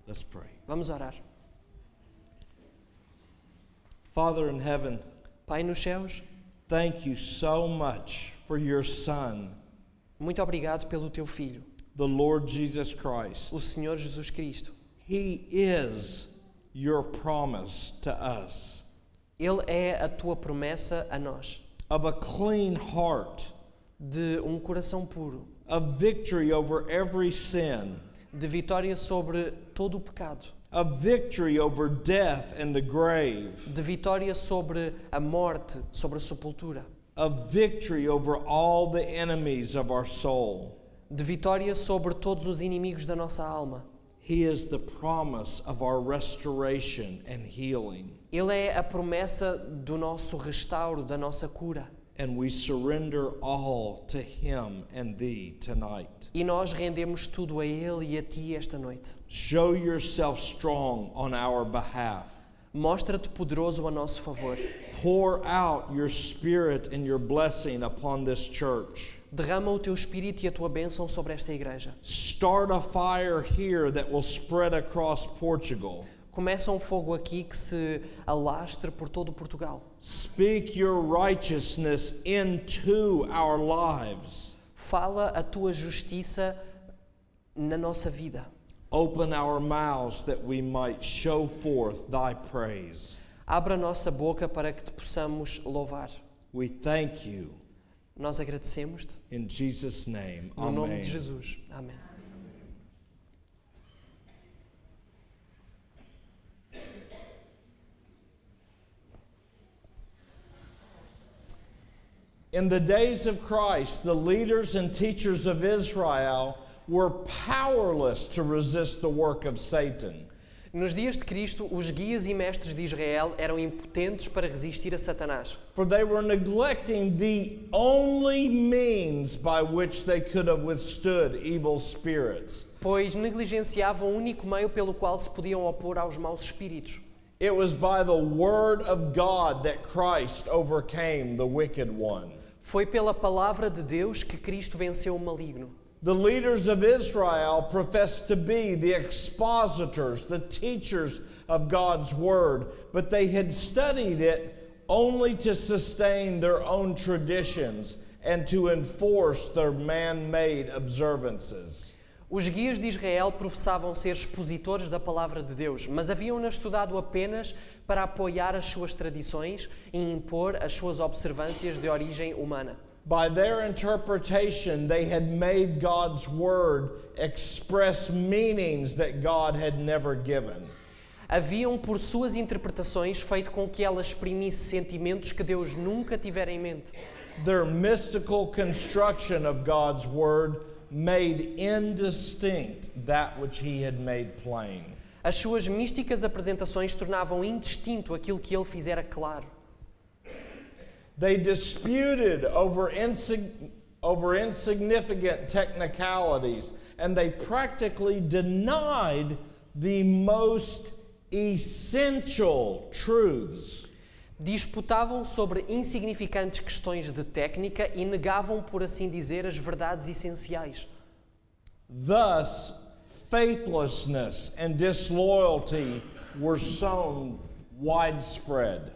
Let's pray. Vamos orar. Father in heaven, Pai nos céus, thank you so much for your Son, muito obrigado pelo teu Filho, the Lord Jesus Christ. o Senhor Jesus Cristo. He is your promise to us Ele é a tua promessa a nós, of a clean heart, de coração puro, of victory over every sin, de vitória sobre todo o pecado, of victory over death and the grave, de vitória sobre a morte, sobre a sepultura, of victory over all the enemies of our soul. de vitória sobre todos os inimigos da nossa alma. He is the promise of our restoration and healing. Ele é a promessa do nosso restauro, da nossa cura. And we surrender all to Him and Thee tonight. E nós rendemos tudo a Ele e a Ti esta noite. Show yourself strong on our behalf. Mostra-te poderoso a nosso favor. Pour out your Spirit and your blessing upon this church. Derrama o teu espírito e a tua bênção sobre esta igreja. Start a fire here that will spread across Portugal. Começa fogo aqui que se alastre por todo Portugal. Speak your righteousness into our lives. Fala a tua justiça na nossa vida. Open our mouths that we might show forth thy praise. Abra a nossa boca para que te possamos louvar. We thank you. Nós agradecemos-te. In Jesus' name, No nome amen. de Jesus. Amém. In the days of Christ, the leaders and teachers of Israel were powerless to resist the work of Satan. Nos dias de Cristo, os guias e mestres de Israel eram impotentes para resistir a Satanás, For they were neglecting the only means by which they could have withstood evil spirits. pois negligenciavam o único meio pelo qual se podiam opor aos maus espíritos. It was by the word of God that Christ overcame the wicked one. Foi pela palavra de Deus que Cristo venceu o maligno. The leaders of Israel professed to be the expositors, the teachers of God's word, but they had studied it only to sustain their own traditions and to enforce their man-made observances. Os guias de Israel professavam ser expositores da palavra de Deus, mas haviam-na estudado apenas para apoiar as suas tradições e impor as suas observâncias de origem humana. By their interpretation, they had made God's word express meanings that God had never given. Haviam, por suas interpretações, feito com que ela exprimisse sentimentos que Deus nunca tivera em mente. Their mystical construction of God's word made indistinct that which he had made plain. As suas místicas apresentações tornavam indistinto aquilo que ele fizera claro. They disputed over insignificant technicalities, and they practically denied the most essential truths. Disputavam sobre insignificantes questões de técnica e negavam, por assim dizer, as verdades essenciais. Thus, faithlessness and disloyalty were sown widespread.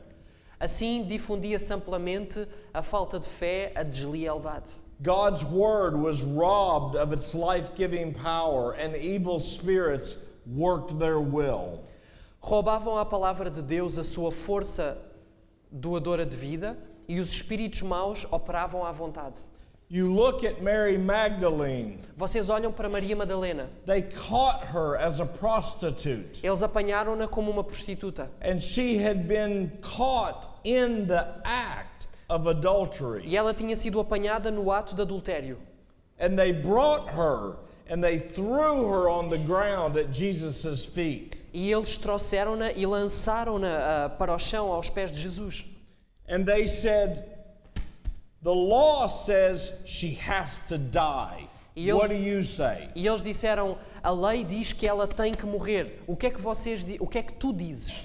Assim difundia-se amplamente a falta de fé, a deslealdade. God's word was robbed of its life-giving power, and evil spirits worked their will. Roubavam à palavra de Deus a sua força doadora de vida e os espíritos maus operavam à vontade. You look at Mary Magdalene. Vocês olham para Maria Madalena. They caught her as a prostitute, Eles apanharam-na como uma prostituta. and she had been caught in the act of adultery. E ela tinha sido apanhada no ato de adultério. And they brought her and they threw her on the ground at Jesus' feet. E eles trouxeram-na e lançaram-na para o chão aos pés de Jesus. And they said, the law says she has to die. E eles- What do you say? E eles disseram, a lei diz que ela tem que morrer. O que é que tu dizes?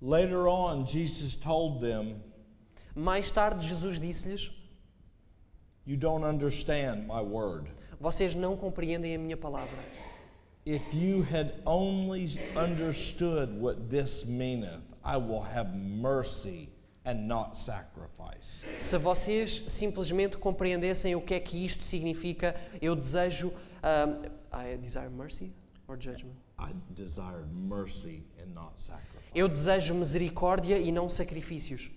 Later on, Jesus told them, Mais tarde Jesus disse-lhes, you don't understand my word. vocês não compreendem a minha palavra. if you had only understood what this meaneth, I will have mercy and not sacrifice. Se vocês simplesmente compreendessem o que é que isto significa, eu desejo... I desire mercy or judgment? I desired mercy and not sacrifice. Eu desejo misericórdia e não sacrifícios.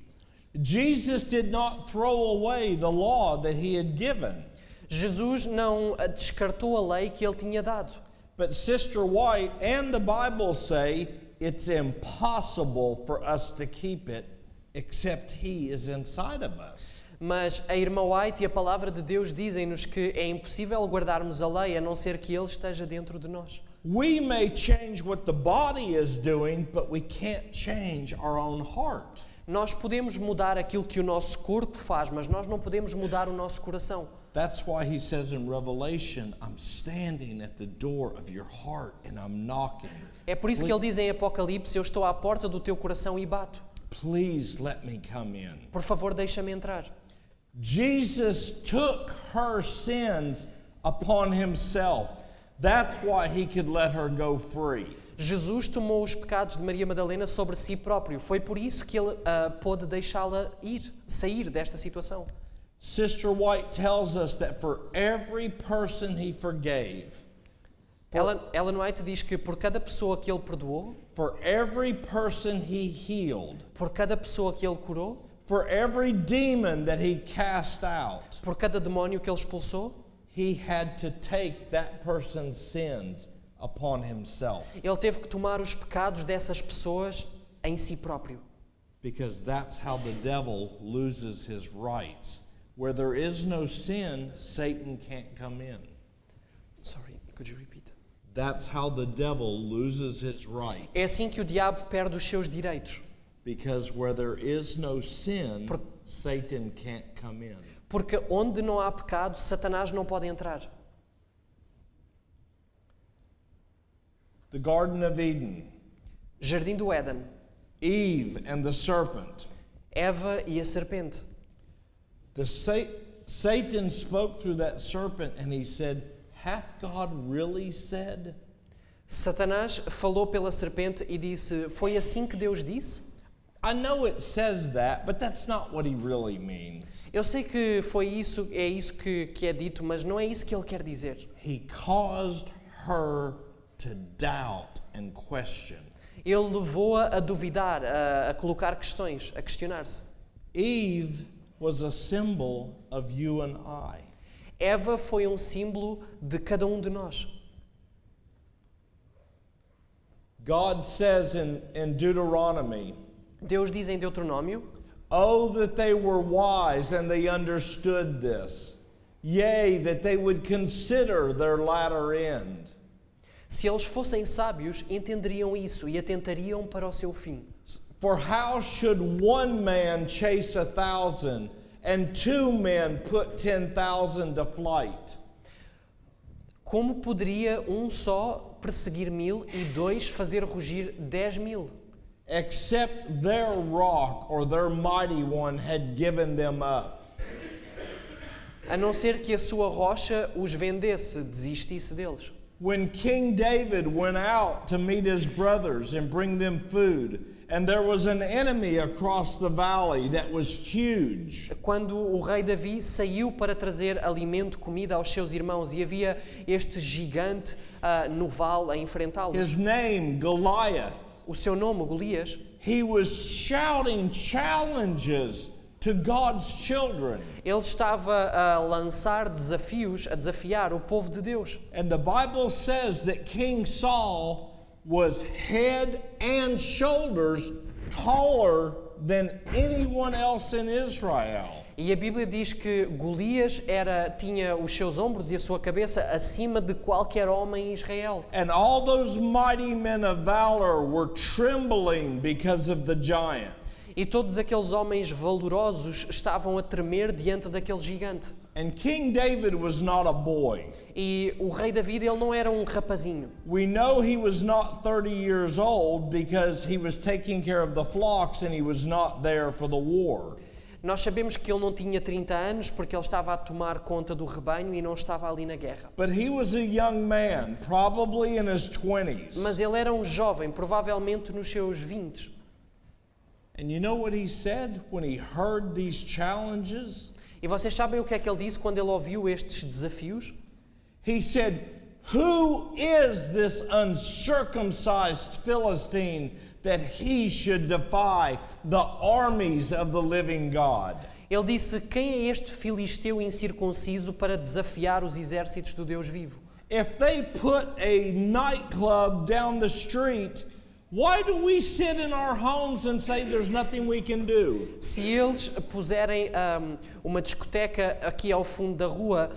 Jesus did not throw away the law that he had given. Jesus não descartou a lei que ele tinha dado. But Sister White and the Bible say it's impossible for us to keep it except he is inside of us. Mas a irmã White e a palavra de Deus dizem-nos que é impossível guardarmos a lei a não ser que ele esteja dentro de nós. We may change what the body is doing, but we can't change our own heart. Nós podemos mudar aquilo que o nosso corpo faz, mas nós não podemos mudar o nosso coração. That's why he says in Revelation, I'm standing at the door of your heart and I'm knocking. É por isso que ele diz em Apocalipse, eu estou à porta do teu coração e bato. Please let me come in. Por favor, deixa-me entrar. Jesus took her sins upon himself. That's why he could let her go free. Jesus tomou os pecados de Maria Madalena sobre si próprio. Foi por isso que ele pôde deixá-la sair desta situação. Sister White tells us that for every person he forgave, Ellen White diz que por cada pessoa que ele perdoou, for every person he healed, por cada pessoa que ele curou, for every demon that he cast out, por cada demónio que ele expulsou, he had to take that person's sins upon himself. ele teve que tomar os pecados dessas pessoas em si próprio. Because that's how the devil loses his rights. Where there is no sin, Satan can't come in. Sorry, could you repeat? That's how the devil loses his right. É assim que o diabo perde os seus direitos. Because where there is no sin, Satan can't come in. Porque onde não há pecado, Satanás não pode entrar. The Garden of Eden, Jardim do Éden, Eve and the serpent. Eva e a serpente. Satan spoke through that serpent and he said, hath God really said? Satanás falou pela serpente e disse, foi assim que Deus disse? I know it says that, but that's not what he really means. Eu sei que foi isso, é isso que é dito, mas não é isso que ele quer dizer. He caused her to doubt and question. Ele levou-a a duvidar, a colocar questões, a questionar-se. Eve was a symbol of you and I. Eva foi símbolo de cada de nós. God says in Deuteronomy, Deus diz em Deuteronômio, oh, that they were wise and they understood this. Yea, that they would consider their latter end. se eles fossem sábios, entenderiam isso e atentariam para o seu fim. For how should one man chase 1,000 and two men put 10,000 to flight? Como poderia só perseguir 1.000 e dois fazer rugir 10.000? Except their rock or their mighty one had given them up. A não ser que a sua rocha os vendesse, desistisse deles. When King David went out to meet his brothers and bring them food, and there was an enemy across the valley that was huge. Quando o rei Davi saiu para trazer alimento, comida aos seus irmãos e havia este gigante no vale a enfrentá-los. His name, Goliath. O seu nome, Golias. He was shouting challenges to God's children. Ele estava a lançar desafios, a desafiar o povo de Deus. And the Bible says that King Saul was head and shoulders taller than anyone else in Israel. E a Bíblia diz que Golias tinha os seus ombros e a sua cabeça acima de qualquer homem em Israel. And all those mighty men of valor were trembling because of the giant. E todos aqueles homens valorosos estavam a tremer diante daquele gigante. And King David was not a boy. E o rei David, ele não era rapazinho. We know he was not 30 years old because he was taking care of the flocks and he was not there for the war. Nós sabemos que ele não tinha 30 anos porque ele estava a tomar conta do rebanho e não estava ali na guerra. But he was a young man, probably in his 20s. Mas ele era um jovem, provavelmente nos seus 20. And you know what he said when he heard these challenges? E vocês sabem o que é que ele disse quando ele ouviu estes desafios? He said, "Who is this uncircumcised Philistine that he should defy the armies of the living God?" Ele disse: quem é este filisteu incircunciso para desafiar os exércitos do Deus vivo? If they put a nightclub down the street, why do we sit in our homes and say there's nothing we can do? Se eles puserem uma discoteca aqui ao fundo da rua,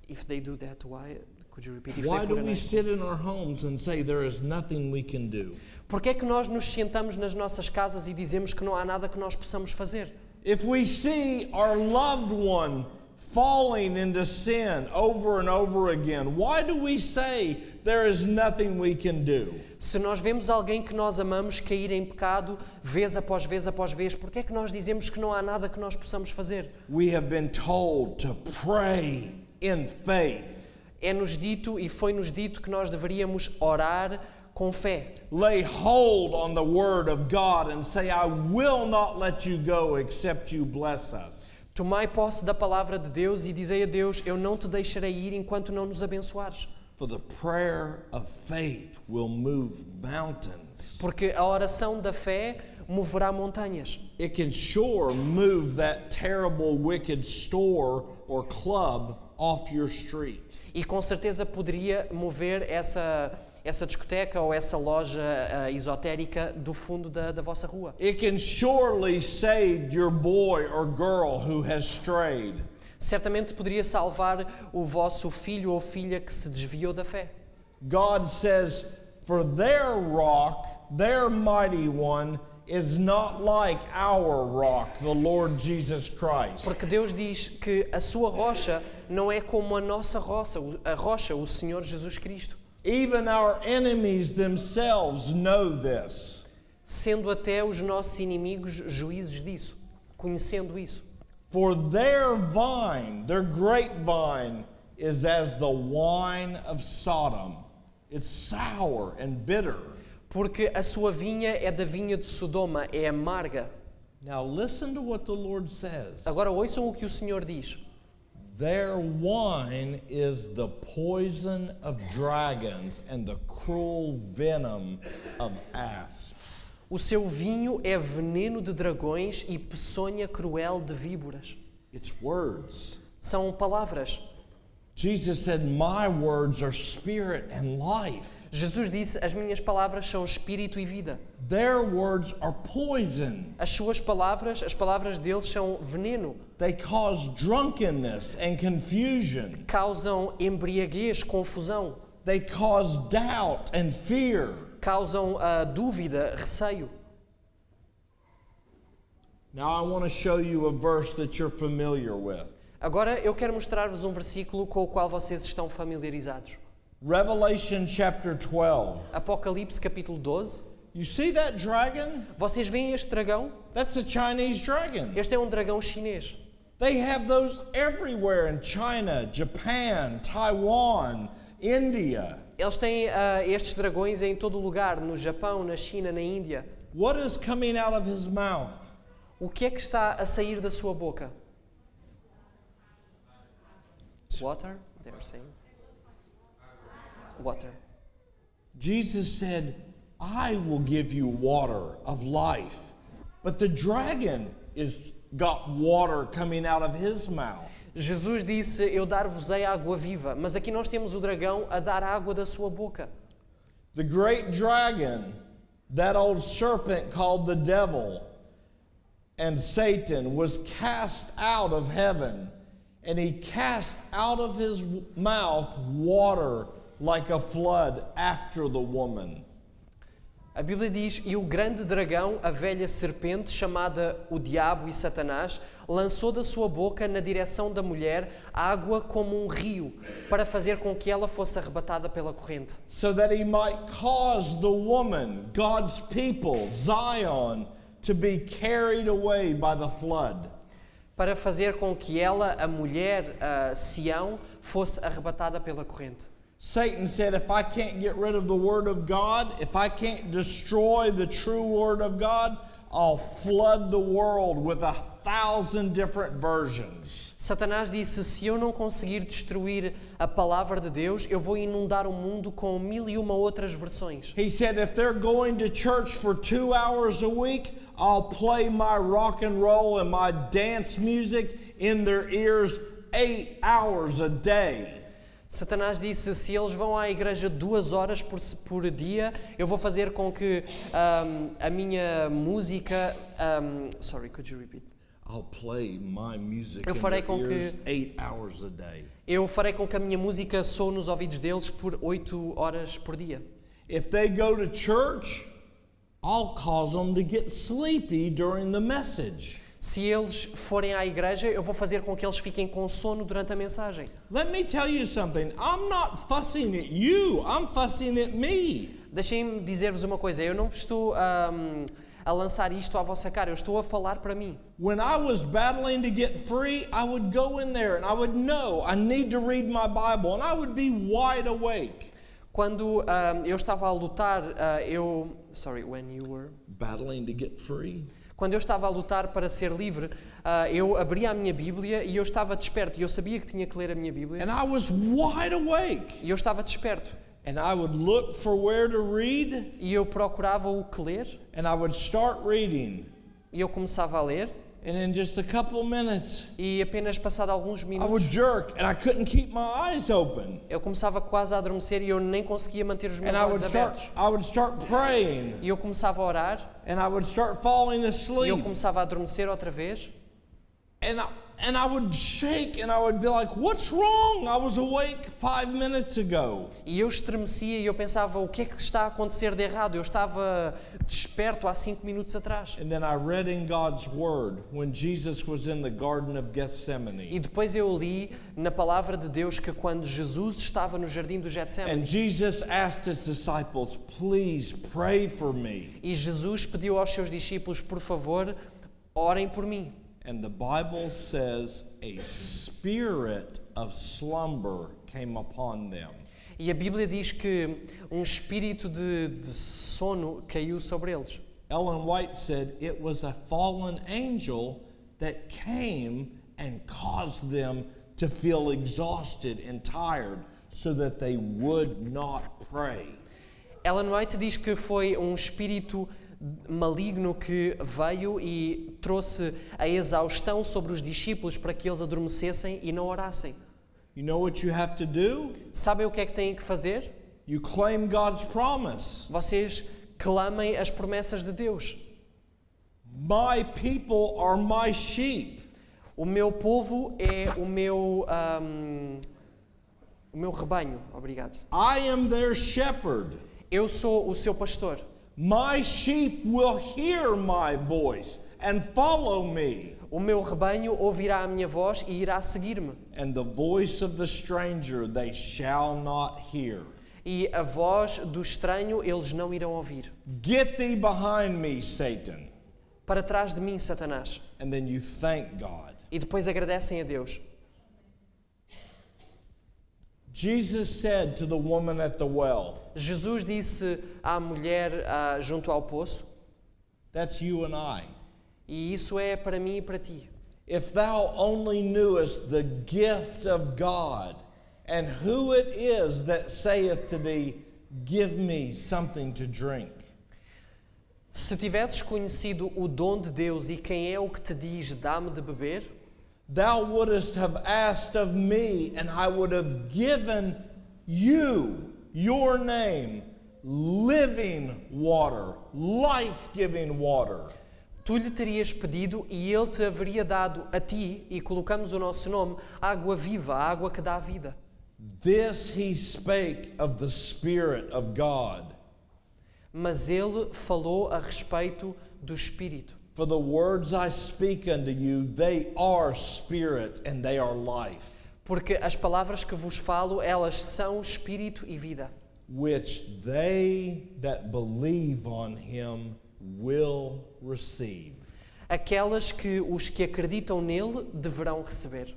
if they do that, why? Could you repeat? If Why they do put we an- sit in our homes and say there is nothing we can do? Porque é que nós nos sentamos nas nossas casas e dizemos que não há nada que nós possamos fazer? If we see our loved one falling into sin over and over again, why do we say there is nothing we can do? Se nós vemos alguém que nós amamos cair em pecado, vez após vez após vez, porque é que nós dizemos que não há nada que nós possamos fazer? We have been told to pray in faith. É-nos dito e foi-nos dito que nós deveríamos orar com fé. Lay hold on the word of God and say, "I will not let you go except you bless us." Tomai posse da palavra de Deus e dizei a Deus: eu não te deixarei ir enquanto não nos abençoares. For the prayer of faith will move mountains. Porque a oração da fé moverá montanhas. It can sure move that terrible wicked store or club off your street. E com certeza poderia mover essa discoteca ou essa loja esotérica do fundo da vossa rua. It can surely save your boy or girl who has strayed. Certamente poderia salvar o vosso filho ou filha que se desviou da fé. God says, "For their rock, their mighty one, is not like our rock, the Lord Jesus Christ." Porque Deus diz que a sua rocha não é como a nossa rocha, o Senhor Jesus Cristo. Even our enemies themselves know this. Sendo até os nossos inimigos juízes disso, conhecendo isso. For their vine, their grapevine, is as the wine of Sodom. It's sour and bitter. Porque a sua vinha é da vinha de Sodoma, é amarga. Now listen to what the Lord says. Agora ouçam o que o Senhor diz. Their wine is the poison of dragons and the cruel venom of asps. O seu vinho é veneno de dragões e peçonha cruel de víboras. It's words. São palavras. Jesus said, "My words are spirit and life." Jesus disse: as minhas palavras são espírito e vida. Their words are poison. As suas palavras, as palavras deles são veneno. They cause drunkenness and confusion. Causam embriaguez, confusão. They cause doubt and fear. Causam dúvida, receio. Now I want to show you a verse that you're familiar with. Agora eu quero mostrar-vos um versículo com o qual vocês estão familiarizados. Revelation chapter 12. Apocalipse capítulo 12. You see that dragon? Vocês veem este dragão? That's a Chinese dragon. Este é um dragão chinês. They have those everywhere in China, Japan, Taiwan, India. Eles têm estes dragões em todo lugar, no Japão, na China, na Índia. What is coming out of his mouth? O que é que está a sair da sua boca? Water? They are saying. Water. Jesus said, "I will give you water of life." But the dragon is got water coming out of his mouth. Jesus disse: eu dar-vos-ei água viva. Mas aqui nós temos o dragão a dar água da sua boca. The great dragon, that old serpent called the devil and Satan, was cast out of heaven, and he cast out of his mouth water like a flood after the woman. A Bíblia diz: e o grande dragão, a velha serpente, chamada o Diabo e Satanás, lançou da sua boca na direção da mulher água como um rio, para fazer com que ela fosse arrebatada pela corrente. So that he might cause the woman, God's people, Zion, to be carried away by the flood. para fazer com que ela, a mulher, Sião, fosse arrebatada pela corrente. Satan said, if I can't get rid of the Word of God, if I can't destroy the true Word of God, I'll flood the world with 1,000 different versions. Satanás disse, se eu não conseguir destruir a palavra de Deus, eu vou inundar o mundo com 1001 outras versões. He said, if they're going to church for 2 hours a week, I'll play my rock and roll and my dance music in their ears 8 hours a day. Satanás disse, se eles vão à igreja 2 horas por dia, eu vou fazer com que a minha música... sorry, could you repeat? I'll play my music Eu in farei their com que- ears 8 hours a day. Eu farei com que a minha música soe nos ouvidos deles por 8 horas por dia. If they go to church, I'll cause them to get sleepy during the message. Se eles forem à igreja, eu vou fazer com que eles fiquem com sono durante a mensagem. Let me tell you something. I'm not fussing at you. I'm fussing at me. Deixem-me dizer-vos uma coisa, eu não estou a lançar isto à vossa cara, eu estou a falar para mim. When I was battling to get free, I would go in there and I would know I need to read my Bible and I would be wide awake. Quando eu estava a lutar, when you were... Battling to get free? Quando eu estava a lutar para ser livre, eu abria a minha Bíblia e eu estava desperto. E eu sabia que tinha que ler a minha Bíblia. And I was wide awake. E eu estava desperto. And I would look for where to read E eu procurava o que ler. and I would start reading. E eu começava a ler. And in just a couple of minutes, E apenas passado alguns I would minutos, jerk and I couldn't keep my eyes open. eu começava quase a adormecer e eu nem conseguia manter os meus And I olhos abertos. would start praying E eu começava a orar. and I would start falling E eu asleep. começava a adormecer outra vez. And I would shake and I would be like, what's wrong? I was awake 5 minutes ago. E eu estremecia e eu pensava, o que é que está a acontecer de errado? Eu estava desperto há 5 minutos atrás. And then I read in God's Word when Jesus was in the Garden of E Gethsemane. depois eu li na palavra de Deus que quando Jesus estava no jardim do Getsemane, And Jesus asked his disciples, please pray for me. e Jesus pediu aos seus discípulos, por favor, orem por mim. And the Bible says a spirit of slumber came upon them. E a Bíblia diz que espírito de sono caiu sobre eles. Ellen White said it was a fallen angel that came and caused them to feel exhausted and tired so that they would not pray. Ellen White diz que foi espírito maligno que veio e trouxe a exaustão sobre os discípulos para que eles adormecessem e não orassem. You know what you have to do? Sabem o que é que têm que fazer? You claim God's promise. Vocês clamem as promessas de Deus. My people are my sheep. O meu povo é o meu rebanho. Obrigado. I am their shepherd. Eu sou o seu pastor. My sheep will hear my voice and follow me. O meu rebanho ouvirá a minha voz e irá seguir-me. And the voice of the stranger they shall not hear. E a voz do estranho eles não irão ouvir. Get thee behind me, Satan. Para trás de mim, Satanás. And then you thank God. E depois agradecem a Deus. Jesus said to the woman at the well, Jesus disse à mulher junto ao poço, that's you and I. e isso é para mim e para ti. If thou only knewest the gift of God, and who it is that saith to thee, give me something to drink. Se tivesses conhecido o dom de Deus e quem é o que te diz, dá-me de beber, Thou wouldest have asked of me, and I would have given you, your name, living water, life-giving water. tu lhe terias pedido e ele te haveria dado a ti, e colocamos o nosso nome, água viva, a água que dá vida. This he spake of the Spirit of God. Mas ele falou a respeito do Espírito. For the words I speak unto you, they are spirit and they are life, Porque as palavras que vos falo, elas são Espírito e vida. which they that believe on him will receive. aquelas que os que acreditam nele deverão receber.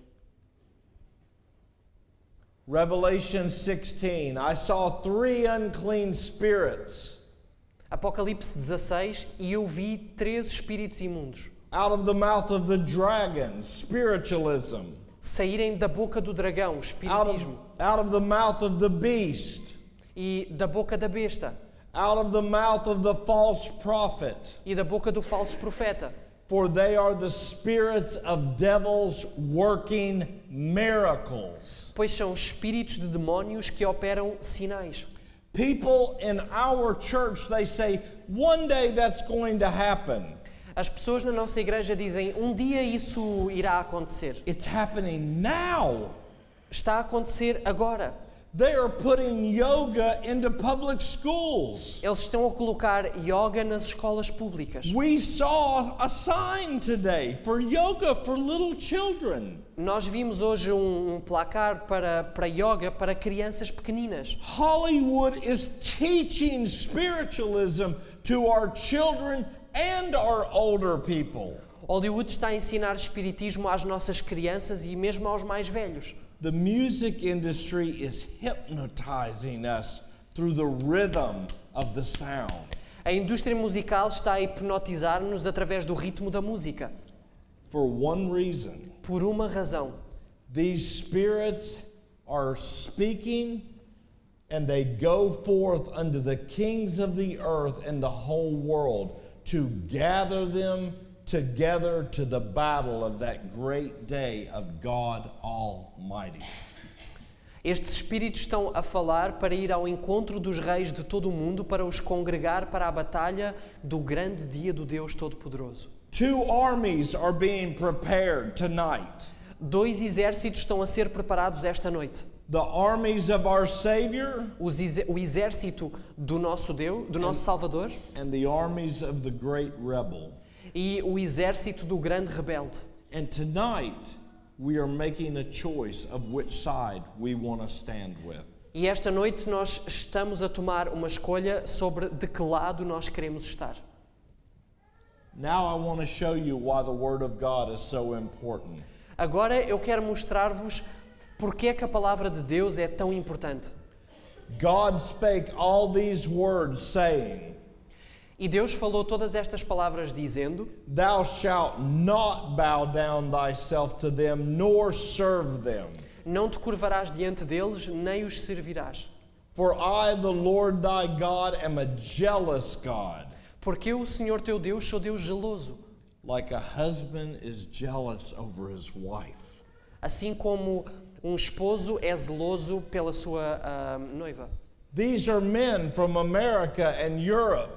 Revelation 16, I saw 3 unclean spirits Apocalipse 16, e eu vi 3 espíritos imundos out of the mouth of the dragon, spiritualism, saírem da boca do dragão, espiritismo, out of the mouth of the beast, e da boca da besta, out of the mouth of the false prophet. e da boca do falso profeta. For they are the spirits of devils working miracles. Pois são espíritos de demónios que operam sinais. People in our church, they say, one day that's going to happen. As pessoas na nossa igreja dizem, um dia isso irá acontecer. It's happening now. Está a acontecer agora. They are putting yoga into public schools. Eles estão a colocar yoga nas escolas públicas. We saw a sign today for yoga for little children. Nós vimos hoje um placar para yoga para crianças pequeninas. Hollywood is teaching spiritualism to our children and our older people. Hollywood está a ensinar espiritismo às nossas crianças e mesmo aos mais velhos. The music industry is hypnotizing us through the rhythm of the sound. A indústria musical está a hipnotizar-nos através do ritmo da música. For one reason, Por uma razão. these spirits are speaking and they go forth unto the kings of the earth and the whole world to gather them together to the battle of that great day of God Almighty. Estes espíritos estão a falar para ir ao encontro dos reis de todo o mundo, para os congregar para a batalha do grande dia do Deus Todo-Poderoso. 2 armies are being prepared tonight. 2 exércitos estão a ser preparados esta noite. The armies of our Savior O exército do nosso Deus, do nosso Salvador, and the armies of the great rebel. e o exército do grande rebelde. And tonight we are making a choice of which side we want to stand with. E esta noite nós estamos a tomar uma escolha sobre de que lado nós queremos estar. Now I want to show you why the Word of God is so important. Agora eu quero mostrar-vos porque é que a palavra de Deus é tão importante. God spake all these words, saying, E Deus falou todas estas palavras dizendo: Thou shalt not bow down thyself to them, nor serve them. Não te curvarás diante deles, nem os servirás. For I, the Lord thy God, am a jealous God, Porque eu, o Senhor teu Deus, sou Deus zeloso, like a husband is jealous over his wife. assim como um esposo é zeloso pela sua noiva. These are men from America and Europe,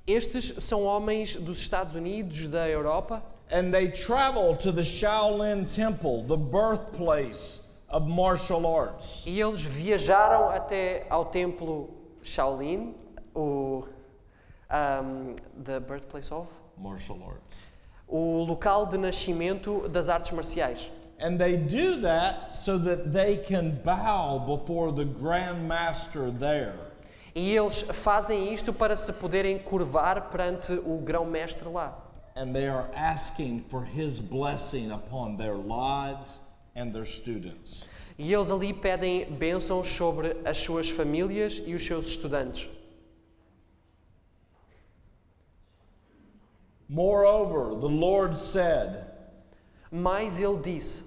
Estes são homens dos Estados Unidos, da Europa, and they travel to the Shaolin Temple, the birthplace of martial arts. e eles viajaram até ao templo Shaolin, the birthplace of, Martial arts. o local de nascimento das artes marciais. And they do that so that they can bow before the Grand Master there. E eles fazem isto para se poderem curvar perante o grão-mestre lá. And they are asking for his blessing upon their lives and their students. E eles ali pedem bênçãos sobre as suas famílias e os seus estudantes. Moreover, the Lord said, Mas ele disse: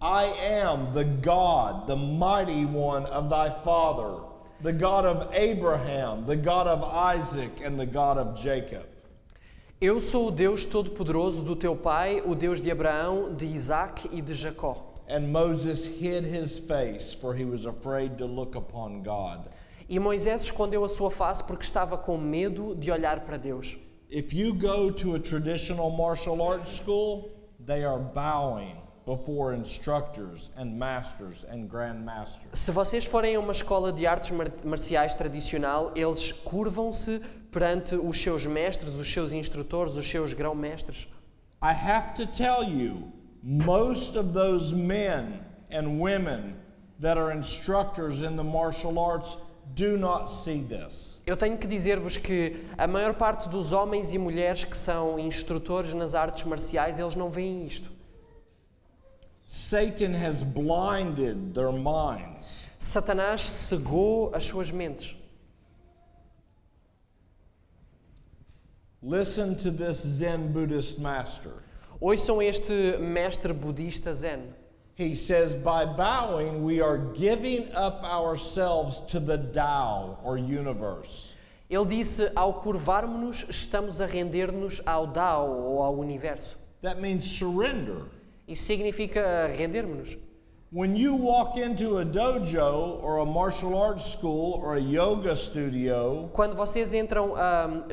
I am the God, the mighty one of thy father, the God of Abraham, the God of Isaac, and the God of Jacob. Eu sou o Deus Todo-Poderoso do teu pai, o Deus de Abraão, de Isaac e de Jacó. And Moses hid his face, for he was afraid to look upon God. E Moisés escondeu a sua face porque estava com medo de olhar para Deus. If you go to a traditional martial arts school, they are bowing before instructors and masters and grand masters. Se vocês forem a uma escola de artes marciais tradicional, eles curvam-se perante os seus mestres, os seus instrutores, os seus grão-mestres. I have to tell you, most of those men and women that are instructors in the martial arts, do not see this. Eu tenho que dizer-vos que a maior parte dos homens e mulheres que são instrutores nas artes marciais, eles não veem isto. Satan has blinded their minds. Satanás cegou as suas mentes. Listen to this Zen Buddhist master. Ouçam este mestre budista Zen. He says, by bowing, we are giving up ourselves to the Tao, or universe. Ele disse, ao curvarmos-nos, estamos a render-nos ao Tao, ou ao universo. That means surrender. Isso significa rendermos-nos. When you walk into a dojo, or a martial arts school, or a yoga studio, Quando vocês entram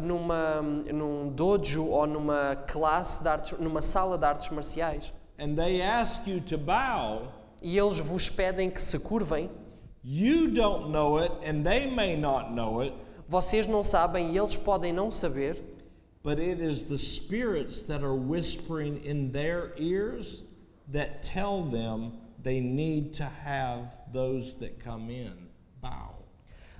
num dojo ou numa classe de artes, numa sala de artes marciais, and they ask you to bow, e eles vos pedem que se curvem, you don't know it, and they may not know it, vocês não sabem e eles podem não saber, but it is the spirits that are whispering in their ears that tell them they need to have those that come in bow.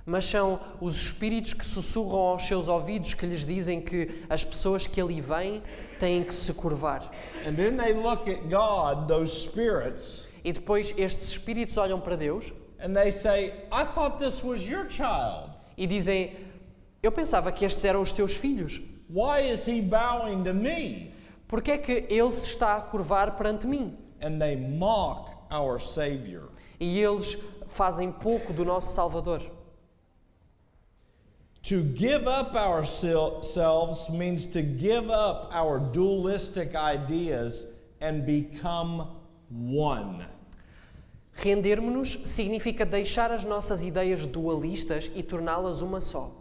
mas são os espíritos que sussurram aos seus ouvidos que lhes dizem que as pessoas que ali vêm têm que se curvar. And then they look at God, those spirits, E depois estes espíritos olham para Deus and they say, I thought this was your child. e dizem, eu pensava que estes eram os teus filhos. Why is he bowing to me? Por que é que ele se está a curvar perante mim? And they mock our Savior. E eles fazem pouco do nosso Salvador. To give up ourselves means to give up our dualistic ideas and become one. Rendermos-nos significa deixar as nossas ideias dualistas e torná-las uma só.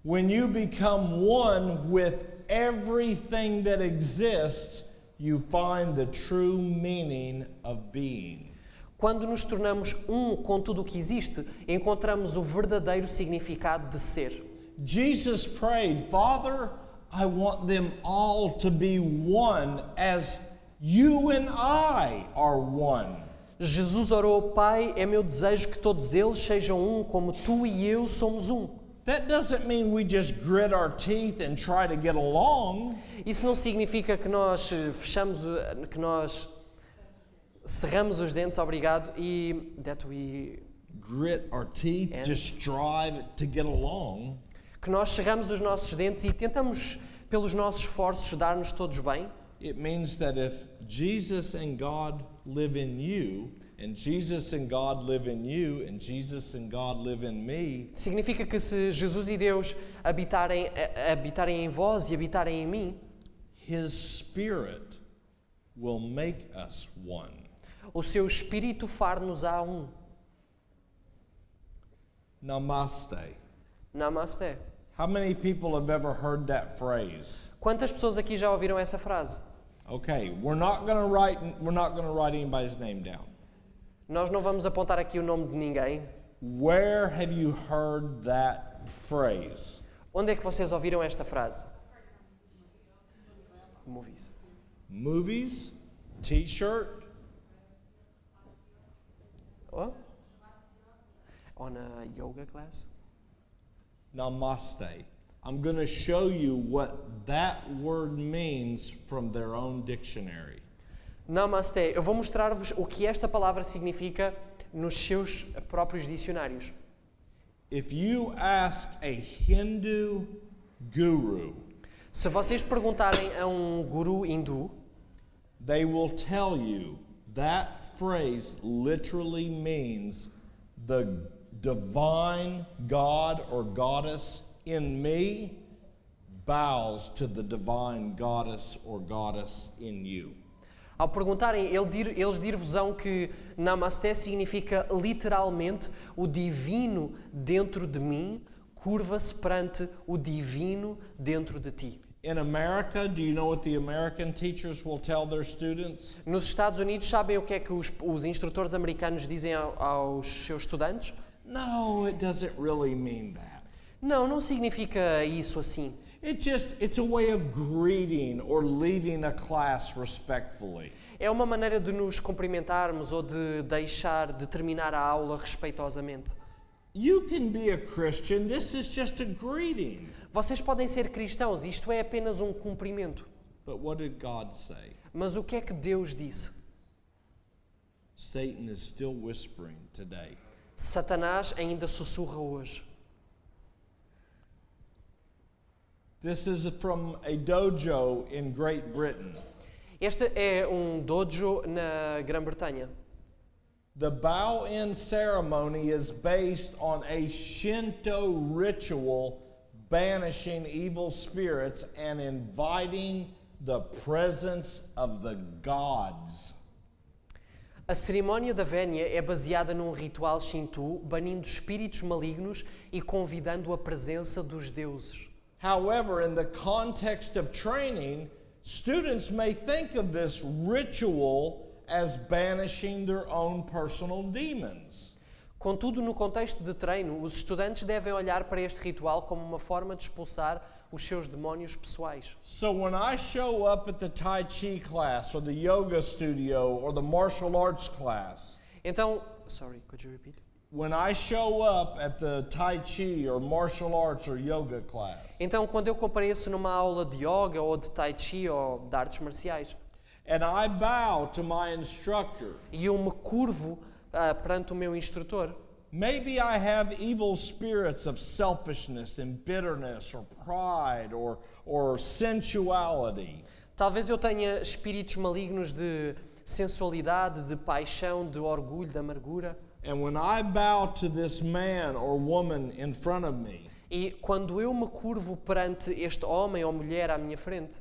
When you become one with everything that exists, you find the true meaning of being. Quando nos tornamos um com tudo o que existe, encontramos o verdadeiro significado de ser. Jesus prayed, Father, I want them all to be one as you and I are one. Jesus orou, Pai, é meu desejo que todos eles sejam um como tu e eu somos um. That doesn't mean we just grit our teeth and try to get along. Isso não significa que nós cerramos os dentes, obrigado, e Grit our teeth, And- just strive to get along. que nós cerramos os nossos dentes e tentamos, pelos nossos esforços, dar-nos todos bem. It means that if Jesus and God live in you, and Jesus and God live in you, and Jesus and God live in me, Significa que se Jesus e Deus habitarem em vós e habitarem em mim, His Spirit will make us one. o seu Espírito far-nos-á um. Namaste. Namaste. How many people have ever heard that phrase? Quantas pessoas aqui já ouviram essa frase? Okay, we're not going to write anybody's name down. Nós não vamos apontar aqui o nome de ninguém. Where have you heard that phrase? Onde é que vocês ouviram esta frase? Movies. Movies? T-shirt? Oh? On a yoga class? Namaste. I'm going to show you what that word means from their own dictionary. Namaste. Eu vou mostrar-vos o que esta palavra significa nos seus próprios dicionários. If you ask a Hindu guru, Se vocês perguntarem a guru hindu, they will tell you that phrase literally means the divine God or goddess in me bows to the divine goddess or goddess in you. ao perguntarem, eles dir-vos-ão que Namaste significa literalmente o divino dentro de mim curva-se perante o divino dentro de ti. In America, do you know what the American teachers will tell their students? Nos Estados Unidos, sabem o que é que os instrutores americanos dizem aos seus estudantes? No, it doesn't really mean that. Não significa isso assim. It's a way of greeting or leaving a class respectfully. É uma maneira de nos cumprimentarmos ou de terminar a aula respeitosamente. You can be a Christian. This is just a greeting. Vocês podem ser cristãos, isto é apenas um cumprimento. But what did God say? Mas o que é que Deus disse? Satan is still whispering today. Satanás ainda sussurra hoje. This is from a dojo in Great Britain. Este é um dojo na Grã-Bretanha. The bow-in ceremony is based on a Shinto ritual banishing evil spirits and inviting the presence of the gods. A cerimónia da vénia é baseada num ritual Shinto, banindo espíritos malignos e convidando a presença dos deuses. However, in the context of training, students may think of this ritual as banishing their own personal demons. Contudo, no contexto de treino, os estudantes devem olhar para este ritual como uma forma de expulsar os seus demónios pessoais. So when I show up at the Tai Chi class or the yoga studio or the martial arts class, Então, could you repeat? when I show up at the Tai Chi or martial arts or yoga class, Então, quando eu compareço numa aula de yoga ou de tai chi ou de artes marciais, and I bow to my instructor, e eu me curvo perante o meu instrutor, maybe I have evil spirits of selfishness and bitterness or pride or sensuality. talvez eu tenha espíritos malignos de sensualidade, de paixão, de orgulho, de amargura. And when I bow to this man or woman in front of me, E quando eu me curvo perante este homem ou mulher à minha frente,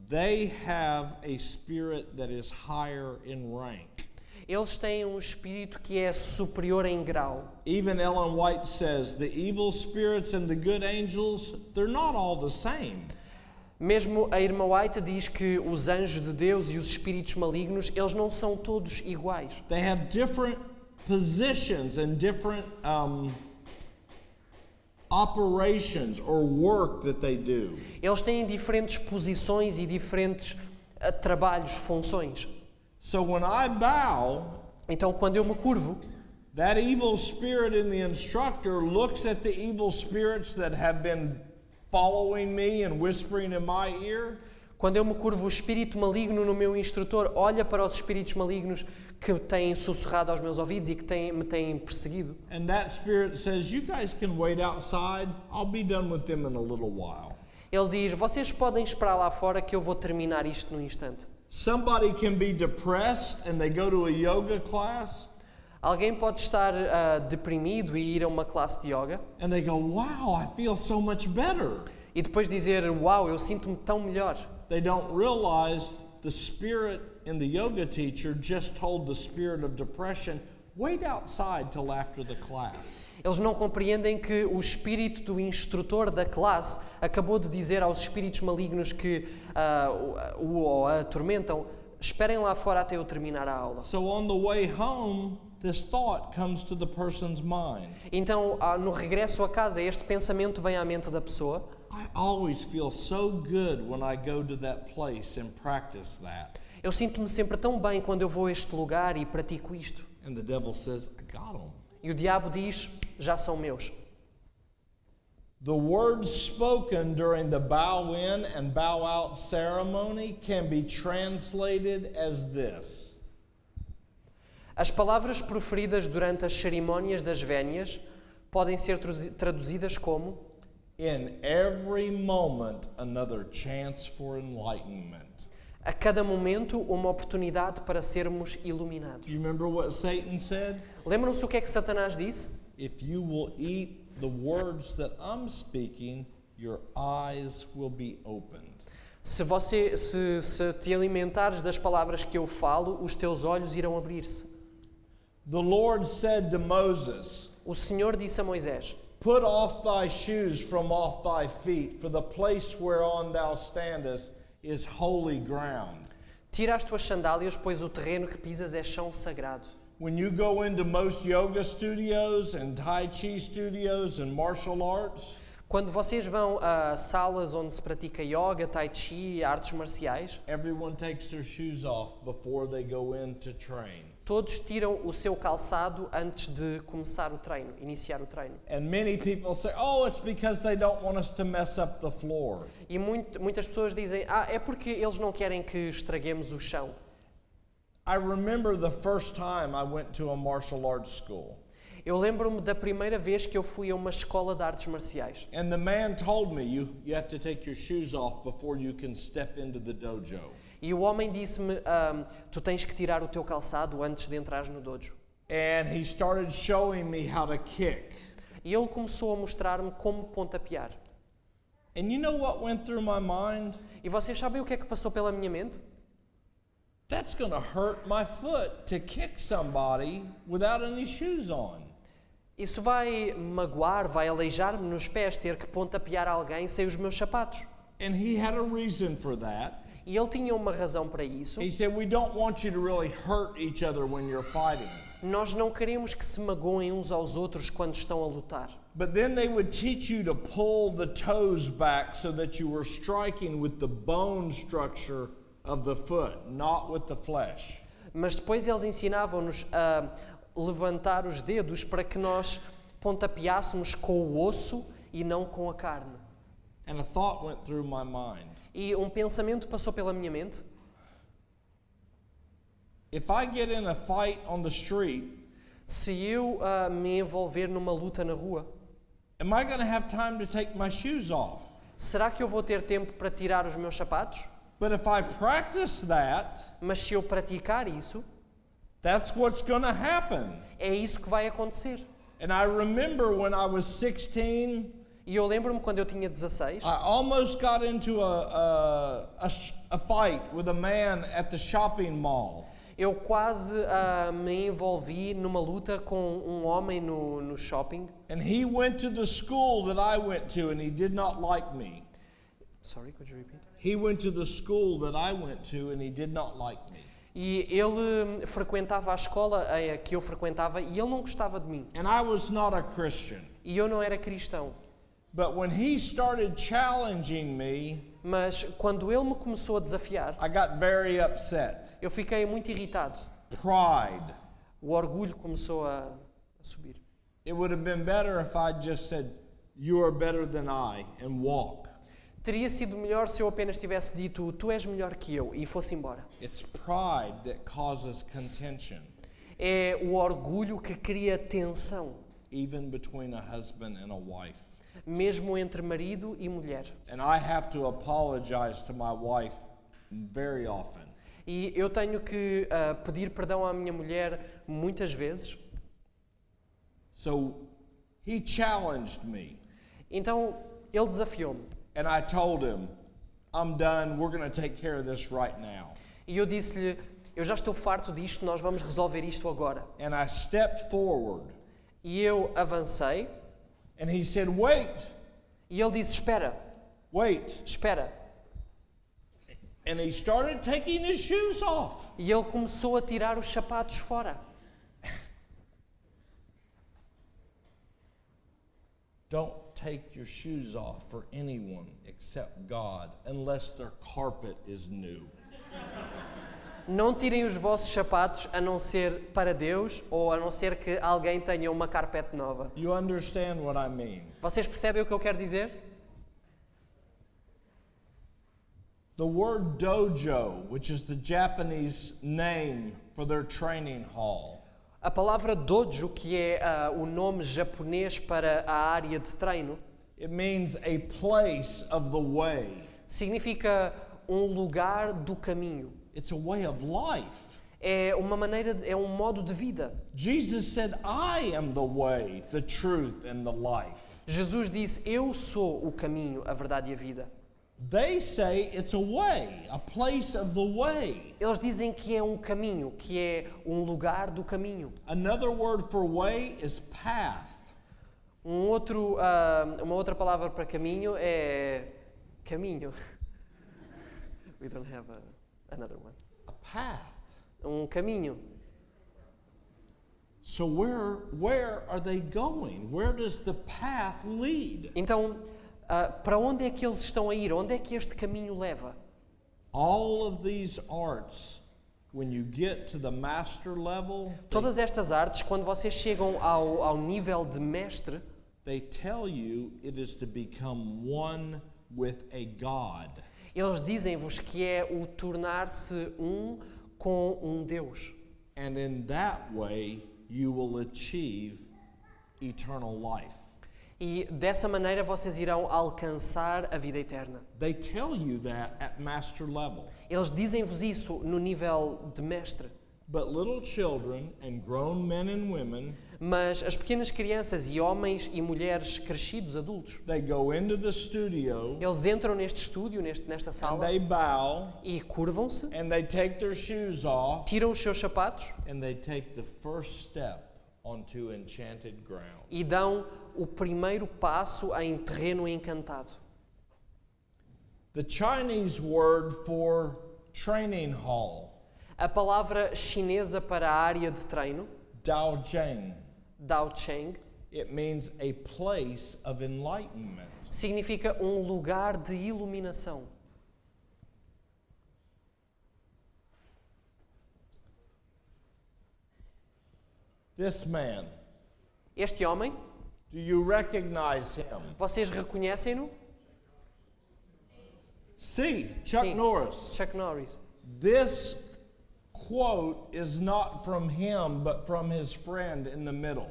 they have a spirit that is higher in rank. eles têm um espírito que é superior em grau. Even Ellen White says the evil spirits and the good angels, they're not all the same. Mesmo a irmã White diz que os anjos de Deus e os espíritos malignos, eles não são todos iguais. They have different positions and different operations or work that they do. Eles têm diferentes posições e diferentes trabalhos, funções. So when I bow, Então, quando eu me curvo, that evil spirit in the instructor looks at the evil spirits that have been following me and whispering in my ear, quando eu me curvo, o espírito maligno no meu instrutor olha para os espíritos malignos que têm sussurrado aos meus ouvidos e que me têm perseguido. and that spirit says, you guys can wait outside. I'll be done with them in a little while. Ele diz, vocês podem esperar lá fora que eu vou terminar isto num instante. Somebody can be depressed and they go to a yoga class Alguém pode estar deprimido e ir a uma classe de yoga and they go, wow, I feel so much better. e depois dizer, uau, eu sinto-me tão melhor. They don't realize the spirit in the yoga teacher just told the spirit of depression, wait outside till after the class. Eles não compreendem que o espírito do instrutor da classe acabou de dizer aos espíritos malignos que o atormentam, esperem lá fora até eu terminar a aula. So on the way home, this thought comes to the person's mind. Então, no regresso a casa, este pensamento vem à mente da pessoa. I always feel so good when I go to that place and practice that. Eu sinto-me sempre tão bem quando eu vou a este lugar e pratico isto. And the devil says, I got them. E o diabo diz, já são meus. The words spoken during the bow in and bow out ceremony can be translated as this. As palavras proferidas durante as cerimónias das vénias podem ser traduzidas como: In every moment, another chance for enlightenment. a cada momento, uma oportunidade para sermos iluminados. You remember what Satan said? Lembram-se o que é que Satanás disse? If you will eat the words that I'm speaking, your eyes will be opened. Se te alimentares das palavras que eu falo, os teus olhos irão abrir-se. The Lord said to Moses, O Senhor disse a Moisés: Put off thy shoes from off thy feet, for the place whereon thou standest is holy ground. Tira as tuas sandálias, pois o terreno que pisas é chão sagrado. When you go into most yoga studios and Tai Chi studios and martial arts, Quando vocês vão a salas onde se pratica yoga, tai chi, artes marciais, everyone takes their shoes off before they go in to train. todos tiram o seu calçado antes de começar o treino, iniciar o treino. And many people say, oh, it's because they don't want us to mess up the floor. E muitas pessoas dizem, é porque eles não querem que estraguemos o chão. I remember the first time I went to a martial arts school. Eu lembro-me da primeira vez que eu fui a uma escola de artes marciais. And the man told me, you have to take your shoes off before you can step into the dojo. E o homem disse-me, tu tens que tirar o teu calçado antes de entrares no dojo. And he started showing me how to kick. E ele começou a mostrar-me como pontapear. And you know what went through my mind? E vocês sabem o que é que passou pela minha mente? That's going to hurt my foot to kick somebody without any shoes on. Isso vai magoar, vai aleijar-me nos pés ter que pontapear alguém sem os meus sapatos. And he had a reason for that. E ele tinha uma razão para isso. He said, we don't want you to really hurt each other when you're fighting. Nós não queremos que se magoem uns aos outros quando estão a lutar. But then they would teach you to pull the toes back so that you were striking with the bone structure of the foot, not with the flesh. Mas depois eles ensinavam-nos a levantar os dedos para que nós pontapeássemos com o osso e não com a carne. And a thought went through my mind. E um pensamento passou pela minha mente. If I get in a fight on the street, Se eu me envolver numa luta na rua, am I going to have time to take my shoes off? será que eu vou ter tempo para tirar os meus sapatos? But if I practice that, Mas se eu praticar isso, that's what's going to happen. é isso que vai acontecer. And I remember when I was 16, E eu lembro-me quando eu tinha 16, I almost got into a fight with a man at the shopping mall. eu quase me envolvi numa luta com um homem no shopping. And he went to the school that I went to and he did not like me. Sorry, could you repeat? He went to the school that I went to and he did not like me. E ele frequentava a escola que eu frequentava e ele não gostava de mim. And I was not a Christian. E eu não era cristão. But when he started challenging me, Mas quando ele me começou a desafiar, I got very upset. eu fiquei muito irritado. Pride. O orgulho começou a subir. It would have been better if I just said, you are better than I, and walk. Teria sido melhor se eu apenas tivesse dito, tu és melhor que eu, e fosse embora. It's pride that causes contention, É o orgulho que cria tensão, even between a husband and a wife. mesmo entre marido e mulher. And I have to apologize to my wife very often. E eu tenho que pedir perdão à minha mulher muitas vezes. So he challenged me, Então ele desafiou-me. and I told him, I'm done, we're going to take care of this right now. E eu disse-lhe, eu já estou farto disto, nós vamos resolver isto agora. And I stepped forward, E eu avancei and he said, wait, e ele disse, espera, wait. espera. And he started taking his shoes off. E ele começou a tirar os sapatos fora. Don't take your shoes off for anyone except God, unless their carpet is new. Não tirem os vossos sapatos a não ser para Deus ou a não ser que alguém tenha uma carpete nova. You understand what I mean? Vocês percebem o que eu quero dizer? The word dojo, which is the Japanese name for their training hall, A palavra dojo, que é o nome japonês para a área de treino, it means a place of the way. significa um lugar do caminho. It's a way of life. É uma maneira, é um modo de vida. Jesus said, I am the way, the truth, and the life. Jesus disse, eu sou o caminho, a verdade e a vida. They say it's a way, a place of the way. Eles dizem que é um caminho, que é um lugar do caminho. Another word for way is path. Uma outra palavra para caminho é caminho. We don't have another one. A path. Um caminho. So where are they going? Where does the path lead? Então, para onde é que eles estão a ir? Onde é que este caminho leva? All of these arts when you get to the master level, Todas estas artes, quando vocês chegam ao nível de mestre, they tell you it is to become one with a God. eles dizem-vos que é o tornar-se um com um Deus. And in that way, you will achieve eternal life. E dessa maneira vocês irão alcançar a vida eterna. They tell you that at master level. Eles dizem-vos isso no nível de mestre. But little children and grown men and women, Mas as pequenas crianças e homens e mulheres crescidos, adultos, they go into the studio eles entram neste estúdio, nesta and sala, they bow e curvam-se, and they take their shoes off tiram os seus sapatos and they take the first step onto enchanted ground. e dão o primeiro passo em terreno encantado. The Chinese word for training hall, A palavra chinesa para a área de treino, Daojing, Daocheng, it means a place of enlightenment. significa um lugar de iluminação. This man, Este homem, do you recognize him? vocês reconhecem-no? See, Chuck Sim. Norris. Chuck Norris. This quote is not from him, but from his friend in the middle.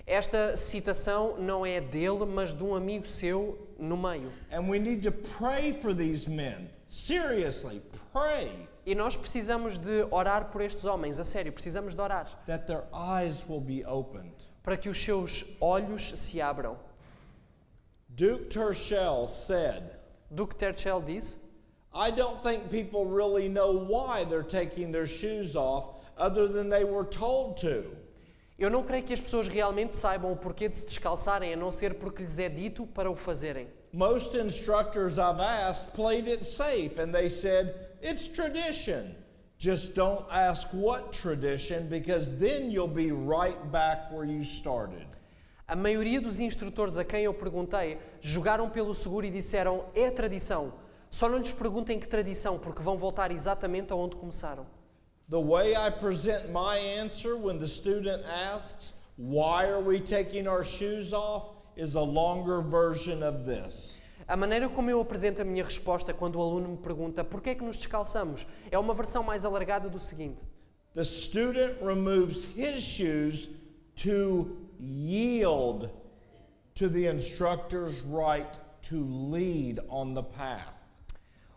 Esta citação não é dele, mas de um amigo seu no meio. And we need to pray for these men. Seriously, pray E nós precisamos de orar por estes homens, a sério, precisamos de orar, that their eyes will be opened. para que os seus olhos se abram. Duke Tershell said, Duke Tershell disse: I don't think people really know why they're taking their shoes off other than they were told to. Eu não creio que as pessoas realmente saibam o porquê de se descalçarem, a não ser porque lhes é dito para o fazerem. Most instructors I've asked played it safe and they said, it's tradition. Just don't ask what tradition because then you'll be right back where you started. A maioria dos instrutores a quem eu perguntei jogaram pelo seguro e disseram: é tradição. Só não lhes perguntem que tradição, porque vão voltar exatamente aonde começaram. The way I present my answer when the student asks, why are we taking our shoes off, is a longer version of this. A maneira como eu apresento a minha resposta quando o aluno me pergunta por que é que nos descalçamos é uma versão mais alargada do seguinte: The student removes his shoes to yield to the instructor's right to lead on the path.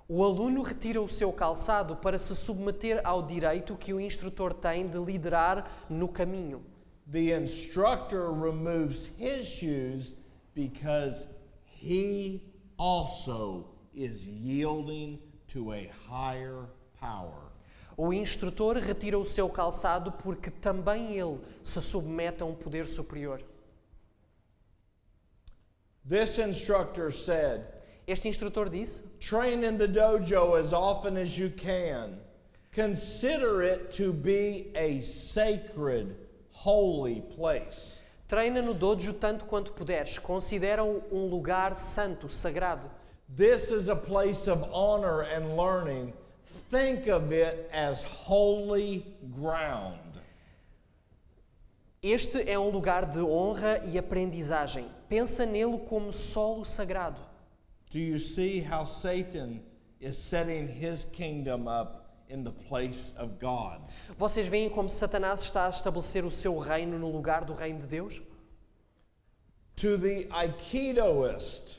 o aluno retira o seu calçado para se submeter ao direito que o instrutor tem de liderar no caminho. The instructor removes his shoes because he also is yielding to a higher power. O instrutor retira o seu calçado porque também ele se submete a um poder superior. This instructor said, Este instrutor disse: train in the dojo as often as you can. Consider it to be a sacred, holy place. treina no dojo tanto quanto puderes. Considera-o um lugar santo, sagrado. This is a place of honor and learning. Think of it as holy ground. Este é um lugar de honra e aprendizagem. Pensa nele como solo sagrado. Do you see how Satan is setting his kingdom up in the place of God's? Vocês veem como Satanás está a estabelecer o seu reino no lugar do reino de Deus? To the Aikidoist,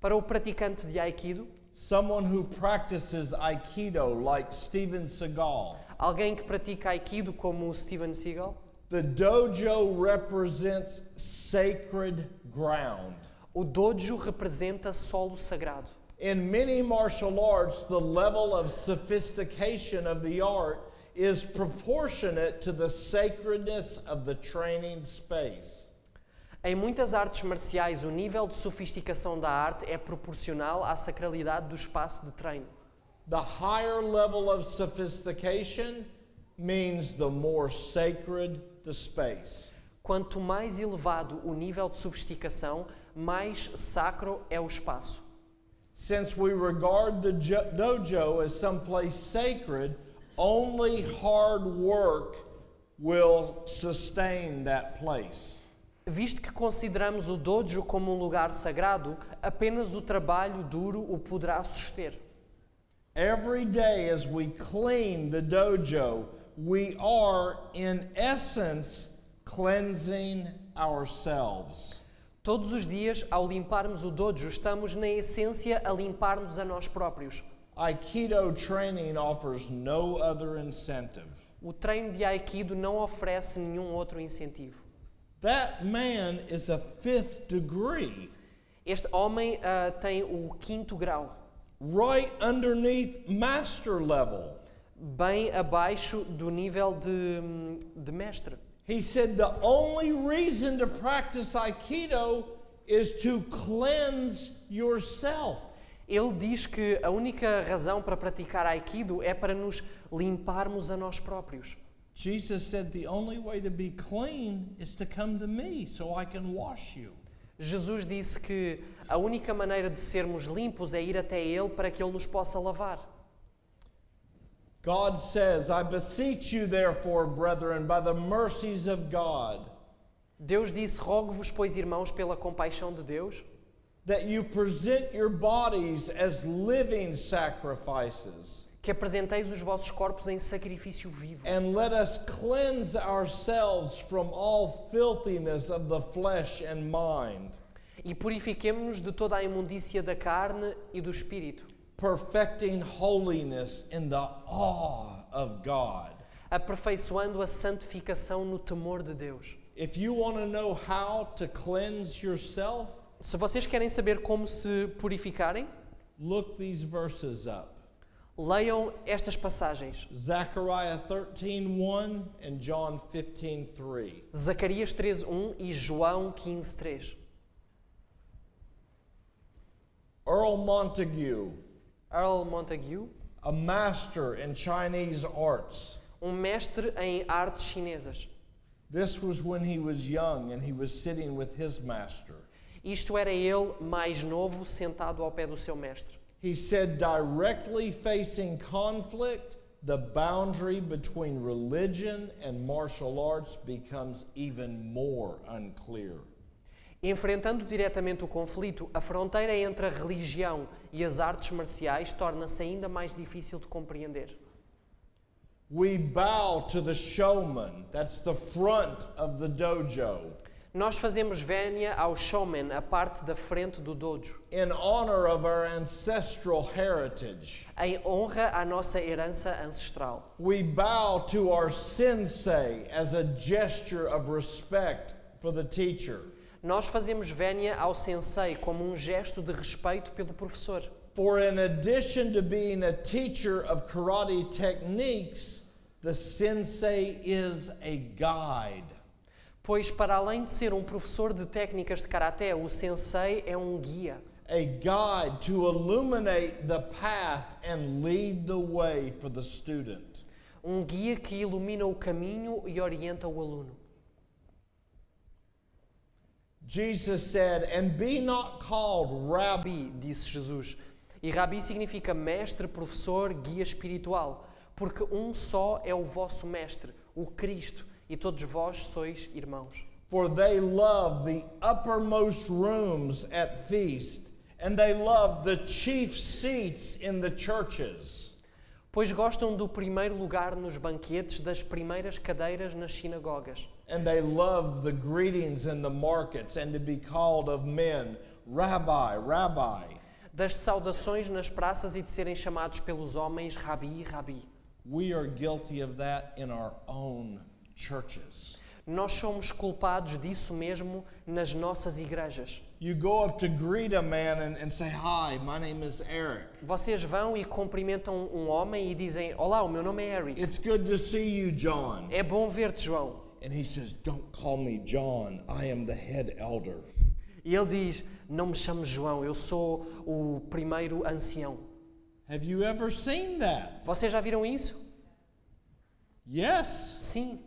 Para o praticante de Aikido, someone who practices Aikido like Steven Seagal, alguém que pratica Aikido como o Steven Seagal, the dojo represents sacred ground. o dojo representa solo sagrado. In many martial arts, the level of sophistication of the art is proportionate to the sacredness of the training space. Em muitas artes marciais, o nível de sofisticação da arte é proporcional à sacralidade do espaço de treino. The higher level of sophistication means the more sacred the space. Quanto mais elevado o nível de sofisticação, mais sacro é o espaço. Since we regard the dojo as someplace sacred, only hard work will sustain that place. Visto que consideramos o dojo como um lugar sagrado, apenas o trabalho duro o poderá suster. Every day as we clean the dojo, we are, in essence, cleansing ourselves. Todos os dias, ao limparmos o dojo, estamos, na essência, a limpar-nos a nós próprios. Aikido training offers no other incentive. O treino de Aikido não oferece nenhum outro incentivo. That man is a 5th degree, Este homem tem o 5º grau, right underneath master level. bem abaixo do nível de mestre. He said the only reason to practice Aikido is to cleanse yourself. Ele diz que a única razão para praticar Aikido é para nos limparmos a nós próprios. Jesus said the only way to be clean is to come to me so I can wash you. Jesus disse que a única maneira de sermos limpos é ir até Ele para que Ele nos possa lavar. God says, I beseech you therefore, brethren, by the mercies of God, Deus disse, rogo-vos, pois, irmãos, pela compaixão de Deus, that you present your bodies as living sacrifices, que apresenteis os vossos corpos em sacrifício vivo. and let us cleanse ourselves from all filthiness of the flesh and mind, E purifiquemo-nos de toda a imundícia da carne e do espírito, perfecting holiness in the awe of God. aperfeiçoando a santificação no temor de Deus. If you want to know how to cleanse yourself, Se vocês querem saber como se purificarem, look these verses up. leiam estas passagens. Zechariah 13:1 and John 15:3. Zacarias 3:1 e João 15:3. Earl Montague, Earl Montague, a master in Chinese arts. mestre em artes chinesas. This was when he was young and he was sitting with his master. Isto era ele, mais novo, sentado ao pé do seu mestre. He said, directly facing conflict, the boundary between religion and martial arts becomes even more unclear. Enfrentando diretamente o conflito, a fronteira entre a religião e as artes marciais torna-se ainda mais difícil de compreender. We bow to the showman, that's the front of the dojo, Nós fazemos vénia ao showman, a parte da frente do dojo, in honor of our ancestral heritage. em honra à nossa herança ancestral. We bow to our sensei as a gesture of respect for the teacher. Nós fazemos vénia ao sensei como um gesto de respeito pelo professor. For in addition to being a teacher of karate techniques, the sensei is a guide. Pois, para além de ser um professor de técnicas de karaté, o sensei é um guia. A guide to illuminate the path and lead the way for the student. Um guia que ilumina o caminho e orienta o aluno. Jesus said, and be not called rabbi. Rabi, disse Jesus. E Rabi significa mestre, professor, guia espiritual. Porque um só é o vosso mestre, o Cristo, e todos vós sois irmãos. For they love the uppermost rooms at feast, and they love the chief seats in the churches. Pois gostam do primeiro lugar nos banquetes, das primeiras cadeiras nas sinagogas. And they love the greetings in the markets, and to be called of men, Rabbi, Rabbi. Das saudações nas praças e de serem chamados pelos homens Rabi, Rabi. We are guilty of that in our own churches. Nós somos culpados disso mesmo nas nossas igrejas. You go up to greet a man and say, hi, my name is Eric. Vocês vão e cumprimentam um homem e dizem: Olá, o meu nome é Eric. It's good to see you, John. É bom ver-te, João. And he says, don't call me John. I am the head elder. E ele diz: Não me chame João, eu sou o primeiro ancião. Have you ever seen that? Vocês já viram isso? Yes. Sim.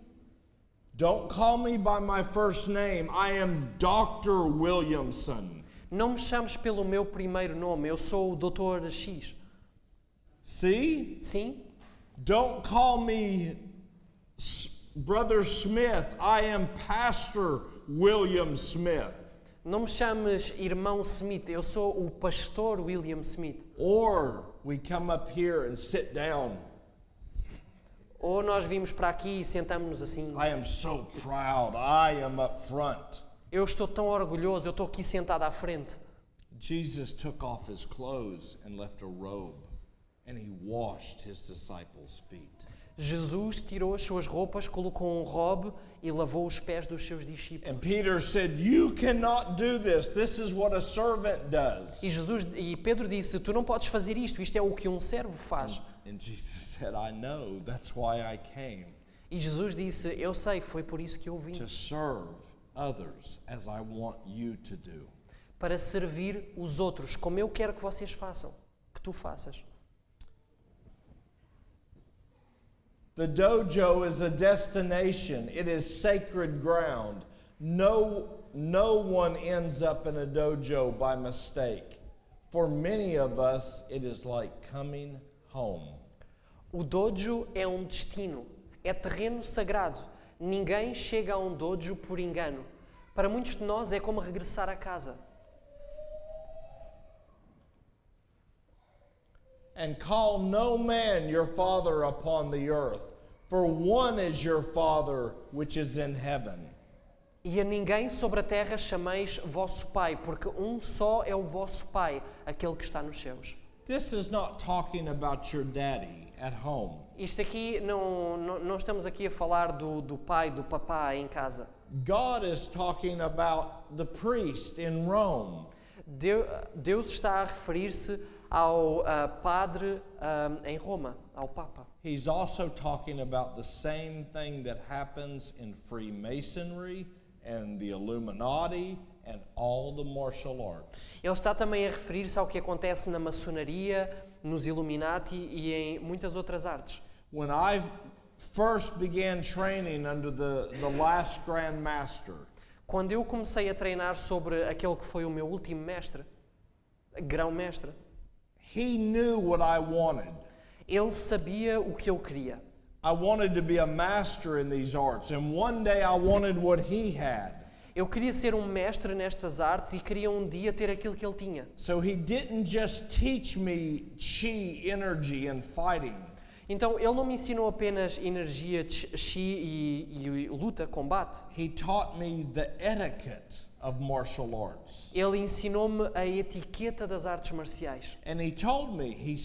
Don't call me by my first name. I am Dr. Williamson. Não me chames pelo meu primeiro nome, eu sou o Dr. X. See? Sim? Don't call me Brother Smith. I am Pastor William Smith. Não me chames irmão Smith, eu sou o pastor William Smith. Or we come up here and sit down. Ou nós vimos para aqui e sentamos-nos assim. I am so proud. I am up front. Eu estou tão orgulhoso, eu estou aqui sentado à frente. Jesus took off his clothes and left a robe, and he washed his disciples' feet. Jesus tirou as suas roupas, colocou um robe e lavou os pés dos seus discípulos. And Peter said, "You cannot do this. This is what a servant does." E Pedro disse, tu não podes fazer isto, isto é o que um servo faz. And Jesus said, "I know. That's why I came, E Jesus disse, eu sei, foi por isso que eu vim, to serve others as I want you to do." para servir os outros, como eu quero que vocês façam, que tu faças. The dojo is a destination. It is sacred ground. No one ends up in a dojo by mistake. For many of us, it is like coming home. O dojo é um destino, é terreno sagrado. Ninguém chega a um dojo por engano. Para muitos de nós é como regressar a casa. And call no man your father upon the earth, for one is your Father which is in heaven. E a ninguém sobre a terra chameis vosso Pai, porque um só é o vosso Pai, aquele que está nos céus. This is not talking about your daddy at home. Isto aqui, não estamos aqui a falar do pai, do papá em casa. God is talking about the priest in Rome. Deus está a referir-se ao padre em Roma, ao Papa. He's also talking about the same thing that happens in Freemasonry and the Illuminati and all the martial arts. Ele está também a referir-se ao que acontece na maçonaria, nos Illuminati e em muitas outras artes. When I first began training under the last Grand Master, Quando eu comecei a treinar sobre aquele que foi o meu último mestre, grão-mestre, he knew what I wanted. ele sabia o que eu queria. I wanted to be a master in these arts, and one day I wanted what he had. Eu queria ser um mestre nestas artes e queria um dia ter aquilo que ele tinha. So he didn't just teach me chi, energy, and fighting. Então ele não me ensinou apenas energia, chi e luta, combate. He taught me the etiquette of martial arts. Ele ensinou-me a etiqueta das artes marciais. And he told me, he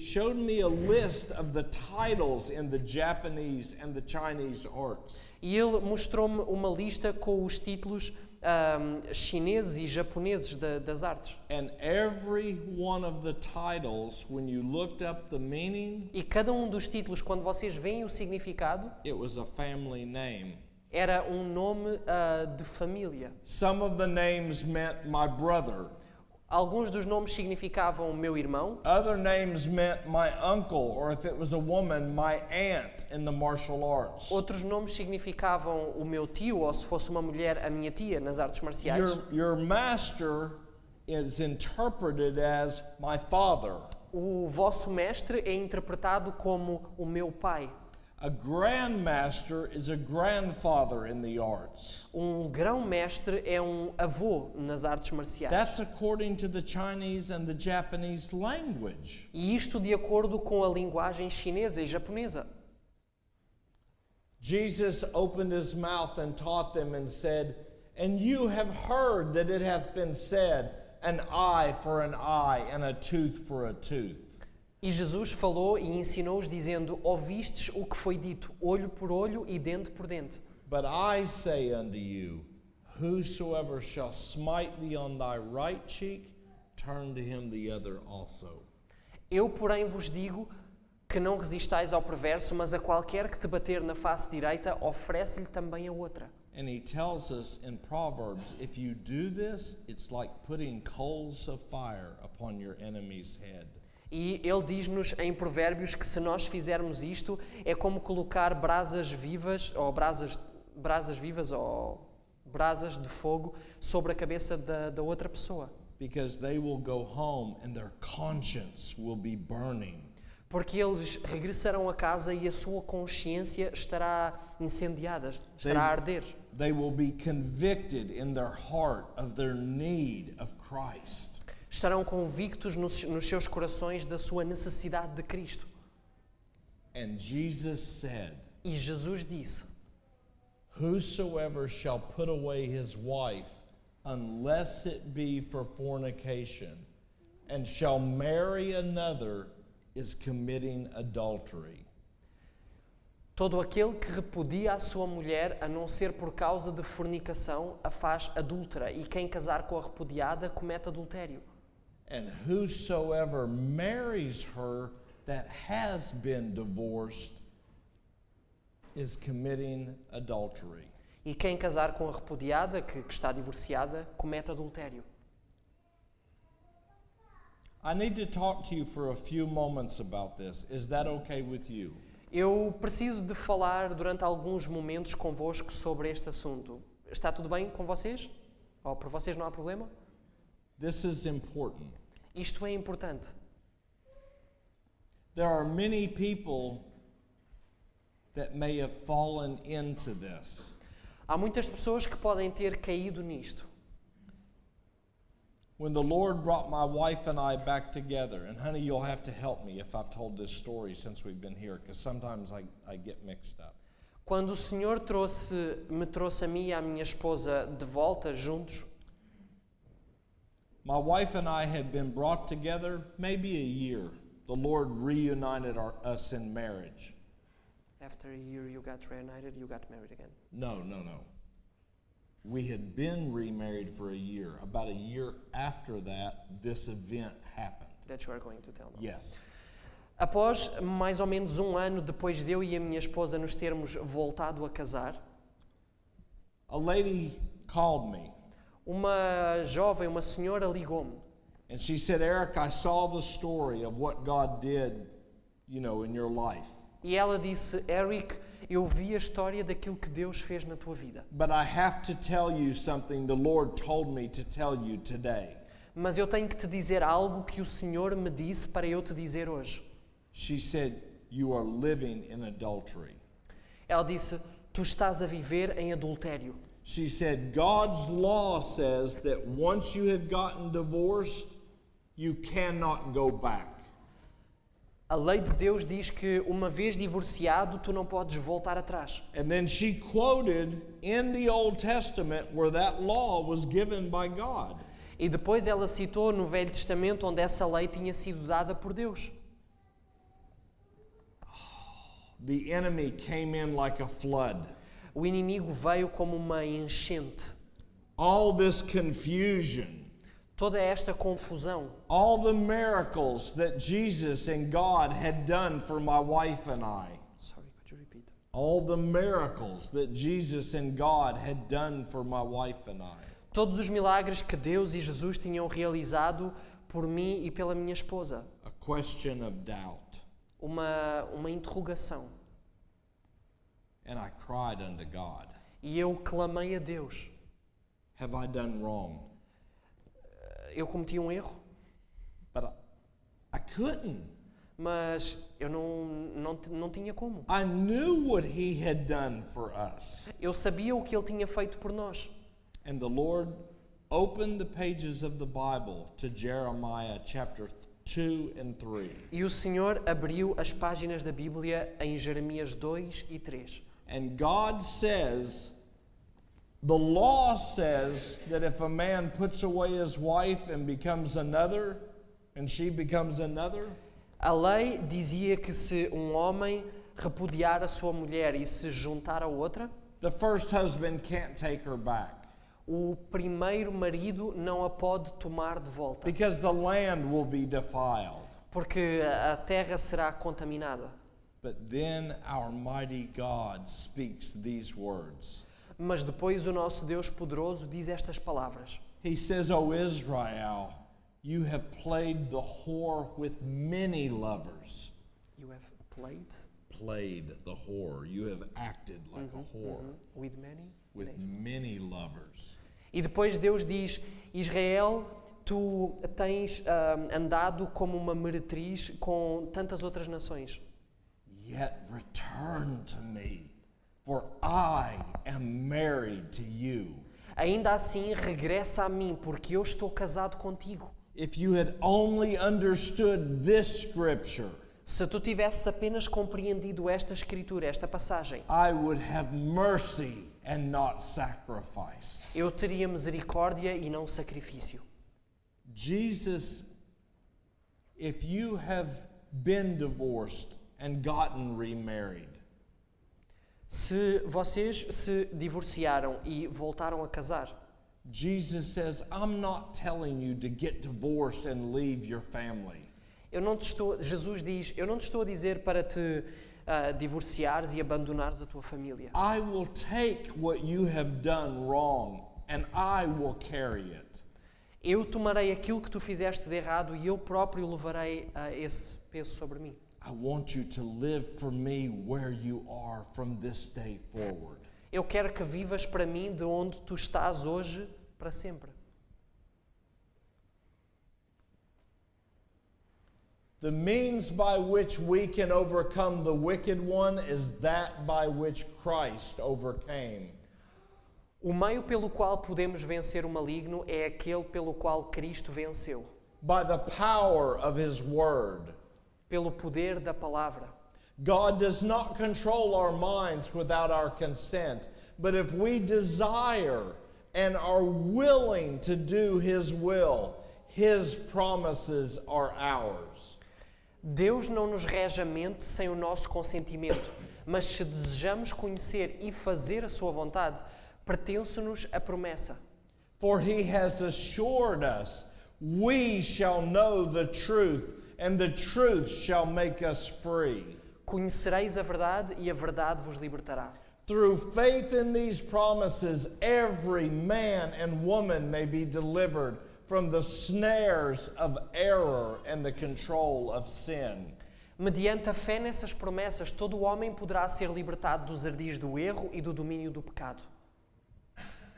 showed me a list of the titles in the Japanese and the Chinese arts. E ele mostrou-me uma lista com os títulos chineses e japoneses das artes. And every one of the titles, when you looked up the meaning, E cada um dos títulos, quando vocês veem o significado, it was a family name. era um nome de família. Some of the names meant my brother. Alguns dos nomes significavam meu irmão, Other names meant my uncle, or if it was a woman, my aunt in the martial arts. outros nomes significavam o meu tio, ou se fosse uma mulher, a minha tia nas artes marciais. Your master is interpreted as my father. O vosso mestre é interpretado como o meu pai. A grandmaster is a grandfather in the arts. Um grão-mestre é um avô nas artes marciais. That's according to the Chinese and the Japanese language. E isto de acordo com a linguagem chinesa e japonesa. Jesus opened his mouth and taught them and said, "And you have heard that it hath been said, an eye for an eye and a tooth for a tooth." E Jesus falou e ensinou-os dizendo, ouvistes o que foi dito, olho por olho e dente por dente. But I say unto you, whosoever shall smite thee on thy right cheek, turn to him the other also. Eu, porém, vos digo que não resistais ao perverso, mas a qualquer que te bater na face direita, oferece-lhe também a outra. And he tells us in Proverbs, if you do this, it's like putting coals of fire upon your enemy's head. E ele diz-nos em Provérbios que se nós fizermos isto, é como colocar brasas vivas ou brasas de fogo sobre a cabeça da outra pessoa. Because they will go home and their conscience will be burning. Porque eles regressarão a casa e a sua consciência estará incendiada, estará a arder. They will be convicted in their heart of their need of Christ. Estarão convictos nos seus corações da sua necessidade de Cristo. And Jesus said, E Jesus disse: "Whosoever shall put away his wife, unless it be for fornication, and shall marry another, is committing adultery." Todo aquele que repudia a sua mulher, a não ser por causa de fornicação, a faz adúltera, e quem casar com a repudiada comete adultério. And whosoever marries her that has been divorced is committing adultery. E quem casar com a repudiada, que está divorciada, comete adultério. I need to talk to you for a few moments about this. Is that okay with you? Eu preciso de falar durante alguns momentos convosco sobre este assunto. Está tudo bem com vocês? Ou por vocês não há problema? This is important. Isto é importante. There are many people that may have fallen into this. Há muitas pessoas que podem ter caído nisto. When the Lord brought my wife and I back together, and honey, you'll have to help me if I've told this story since we've been here, because sometimes I get mixed up. Quando o Senhor me trouxe a mim e à minha esposa de volta juntos, My wife and I had been brought together maybe a year. The Lord reunited us in marriage. after a year you got reunited, you got married again. No. We had been remarried for a year. About a year after that, this event happened. That you are going to tell them. Yes. Após mais ou menos um ano depois de eu e a minha esposa nos termos voltado a casar, A lady called me uma jovem, uma senhora ligou-me and she said, "Eric, I saw the story of what God did, in your life. e ela disse: Eric, eu vi a história daquilo que Deus fez na tua vida. But I have to tell you something the Lord told me to tell you today." Mas eu tenho que te dizer algo que o Senhor me disse para eu te dizer hoje. She said, "You are living in adultery." Ela disse: tu estás a viver em adultério. She said, "God's law says that once you have gotten divorced, you cannot go back." A lei de Deus diz que uma vez divorciado, tu não podes voltar atrás. And then she quoted in the Old Testament where that law was given by God. E depois ela citou no Velho Testamento onde essa lei tinha sido dada por Deus. The enemy came in like a flood. O inimigo veio como uma enchente. All this confusion, Toda esta confusão, all the miracles that Jesus and God had done for my wife and I. Sorry, could you repeat? All the miracles that Jesus and God had done for my wife and I. Todos os milagres que Deus e Jesus tinham realizado por mim e pela minha esposa. A question of doubt. Uma interrogação. And I cried unto God, E eu clamei a Deus. "Have I done wrong?" Eu cometi um erro, But I couldn't. mas eu não tinha como. I knew what He had done for us. Eu sabia o que Ele tinha feito por nós. And the Lord opened the pages of the Bible to Jeremiah chapter 2 and 3. E o Senhor abriu as páginas da Bíblia em Jeremias 2 e 3. And God says, the law says that if a man puts away his wife and becomes another, and she becomes another, A lei dizia que se um homem repudiar a sua mulher e se juntar a outra, the first husband can't take her back o primeiro marido não a pode tomar de volta, because the land will be defiled. porque a terra será contaminada. But then our mighty God speaks these words. Mas depois o nosso Deus poderoso diz estas palavras. He says, "O Israel, you have played the whore with many lovers." You have played Played the whore. You have acted like a whore with many. with many lovers. E depois Deus diz, Israel, tu tens andado como uma meretriz com tantas outras nações. Yet return to me, for I am married to you. Ainda assim, regressa a mim, porque eu estou casado contigo. If you had only understood this scripture, Se tu tivesses apenas compreendido esta escritura, esta passagem, I would have mercy and not sacrifice. eu teria misericórdia e não sacrifício. Jesus, if you have been divorced and gotten remarried, Se vocês se divorciaram e voltaram a casar, Jesus says, I'm not telling you to get divorced and leave your family. Jesus diz, eu não te estou a dizer para te divorciares e abandonares a tua família. I will take what you have done wrong and I will carry it. Eu tomarei aquilo que tu fizeste de errado e eu próprio levarei esse peso sobre mim. I want you to live for me where you are from this day forward. Eu quero que vivas para mim de onde tu estás hoje para sempre. The means by which we can overcome the wicked one is that by which Christ overcame. O meio pelo qual podemos vencer o maligno é aquele pelo qual Cristo venceu. By the power of his word. Pelo poder da palavra. God does not control our minds without our consent, but if we desire and are willing to do his will, his promises are ours. Deus não nos rege a mente sem o nosso consentimento, mas se desejamos conhecer e fazer a sua vontade, pertence-nos a promessa. For he has assured us, we shall know the truth, and the truth shall make us free. Conhecereis a verdade e a verdade vos libertará. Through faith in these promises, every man and woman may be delivered from the snares of error and the control of sin. Mediante a fé nessas promessas, todo o homem poderá ser libertado dos ardis do erro e do domínio do pecado.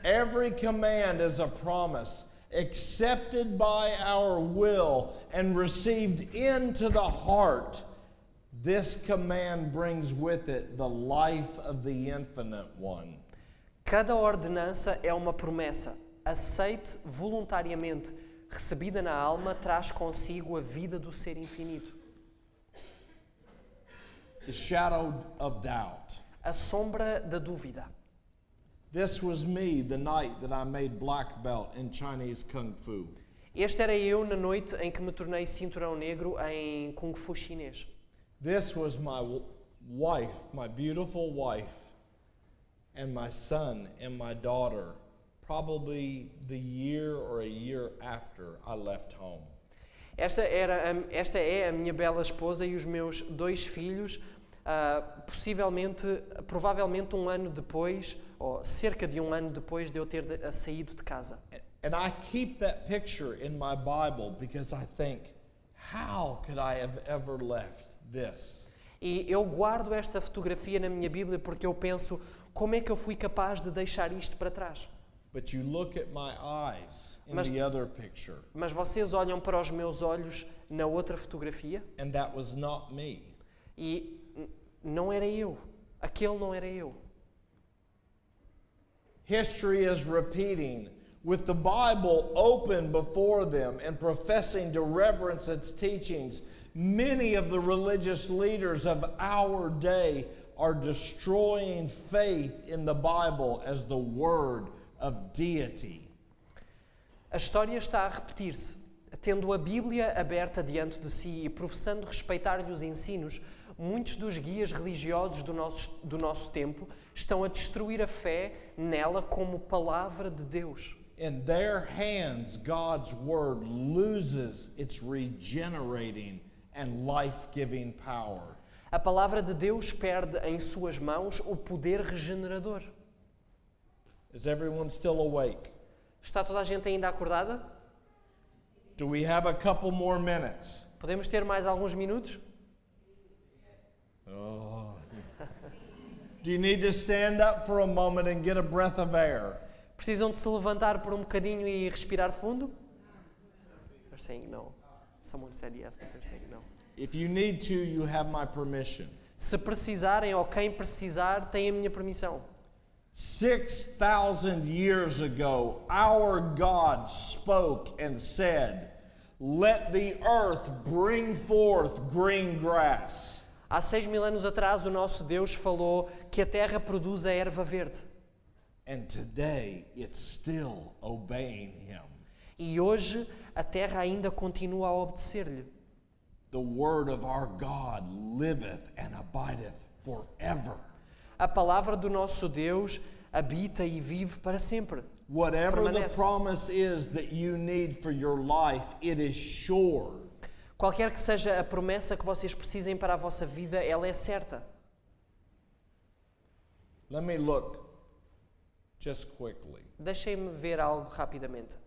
Every command is a promise accepted by our will and received into the heart. This command brings with it the life of the Infinite One. Cada ordenança é uma promessa. Aceite voluntariamente, recebida na alma, traz consigo a vida do ser infinito. The shadow of doubt. A sombra da dúvida. This was me the night that I made black belt in Chinese Kung Fu. Este era eu na noite em que me tornei cinturão negro em Kung Fu chinês. This was my wife, my beautiful wife, and my son and my daughter, probably the year or a year after I left home. Esta é a minha bela esposa e os meus dois filhos, provavelmente um ano depois, ou cerca de um ano depois de eu ter saído de casa. And I keep that picture in my Bible because I think, how could I have ever left this? E eu guardo esta fotografia na minha Bíblia porque eu penso, como é que eu fui capaz de deixar isto para trás? But you look at my eyes in the other picture, Mas vocês olham para os meus olhos na outra fotografia and that was not me. e não era eu. Aquele não era eu. History is repeating, with the Bible open before them and professing to reverence its teachings. Many of the religious leaders of our day are destroying faith in the Bible as the word of deity. A história está a repetir-se. Tendo a Bíblia aberta diante de si e professando respeitar-lhe os ensinos, muitos dos guias religiosos do nosso tempo estão a destruir a fé nela como palavra de Deus. In their hands, God's word loses its regenerating and life-giving power. A palavra de Deus perde em suas mãos o poder regenerador. Is everyone still awake? Está toda a gente ainda acordada? Do we have a couple more minutes? Podemos ter mais alguns minutos? Oh. Do you need to stand up for a moment and get a breath of air? Precisam de se levantar por um bocadinho e respirar fundo? they're saying no. Someone said yes, but they're saying no. If you need to, you have my permission. Se precisarem ou quem precisar, tem a minha permissão. 6,000 years ago, our God spoke and said, "Let the earth bring forth green grass." Há 6.000 anos atrás, o nosso Deus falou que a terra produz a erva verde. And today, it's still obeying him. E hoje, a terra ainda continua a obedecer-lhe. The word of our God liveth and abideth forever. A palavra do nosso Deus habita e vive para sempre. Whatever the Permanece. promise is that you need for your life, it is sure. Qualquer que seja a promessa que vocês precisem para a vossa vida, ela é certa. Let me look just quickly. Deixem-me ver algo rapidamente.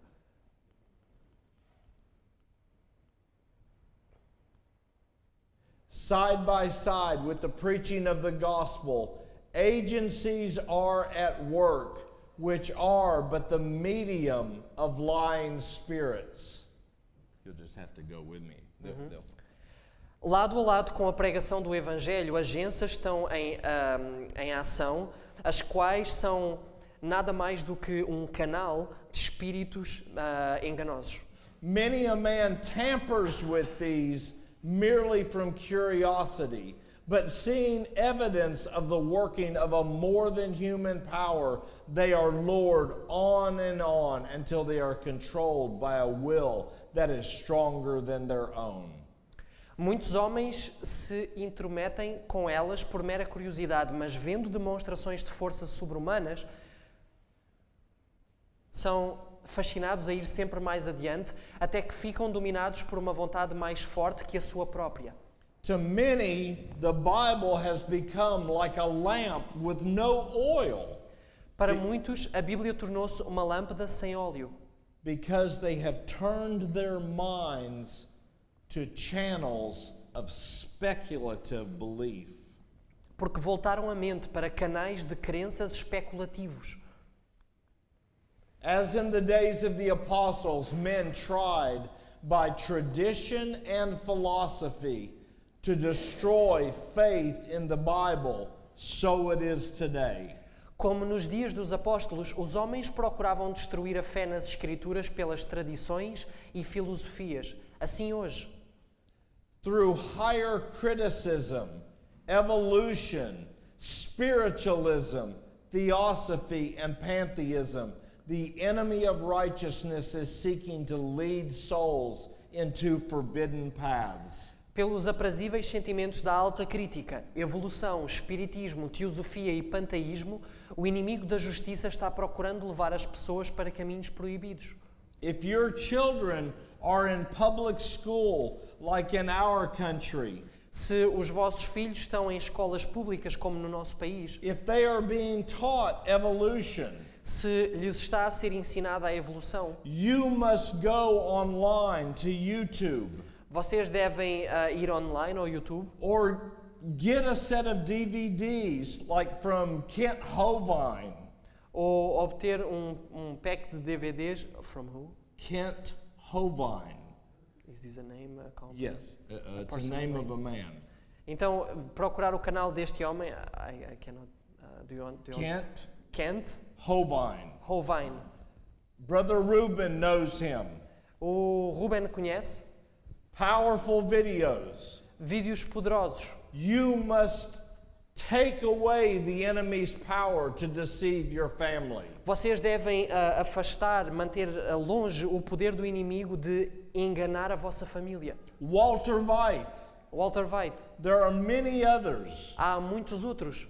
Side by side with the preaching of the gospel, agencies are at work, which are but the medium of lying spirits. You'll just have to go with me. They'll- Lado a lado com a pregação do Evangelho, agências estão em ação, as quais são nada mais do que um canal de espíritos enganosos. Many a man tampers with these merely from curiosity, but seeing evidence of the working of a more than human power, they are lured on and on until they are controlled by a will that is stronger than their own. Muitos homens se intrometem com elas por mera curiosidade, mas vendo demonstrações de força sobre-humanas, são fascinados a ir sempre mais adiante, até que ficam dominados por uma vontade mais forte que a sua própria. To many, the Bible has become like a lamp with no oil Para muitos, a Bíblia tornou-se uma lâmpada sem óleo, because they have turned their minds to channels of speculative belief. porque voltaram a mente para canais de crenças especulativos. As in the days of the apostles, men tried by tradition and philosophy to destroy faith in the Bible, so it is today. Como nos dias dos apóstolos, os homens procuravam destruir a fé nas Escrituras pelas tradições e filosofias. Assim hoje, Through higher criticism, evolution, spiritualism, theosophy, and pantheism, the enemy of righteousness is seeking to lead souls into forbidden paths. pelos aprazíveis sentimentos da alta crítica, evolução, espiritismo, teosofia e panteísmo, o inimigo da justiça está procurando levar as pessoas para caminhos proibidos. If your children are in public school, like in our country, Se os vossos filhos estão em escolas públicas, como no nosso país, if they are being taught evolution, se lhes está a ser ensinada a evolução, you must go online to YouTube vocês devem ir online ao YouTube or get a set of DVDs like from Kent Hovind. ou obter um pack de DVDs. From who? Kent Hovind. Is this a name? A company? Yes, it's the personal name of name. a man. Então, procurar o canal deste homem. I cannot. Do you want? Kent Kent Hovind. Hovind. Brother Ruben knows him. O Ruben conhece. Powerful videos. Vídeos poderosos. You must take away the enemy's power to deceive your family. Vocês devem afastar, manter longe o poder do inimigo de enganar a vossa família. Walter Veith. Walter White. There are many others. Há muitos outros.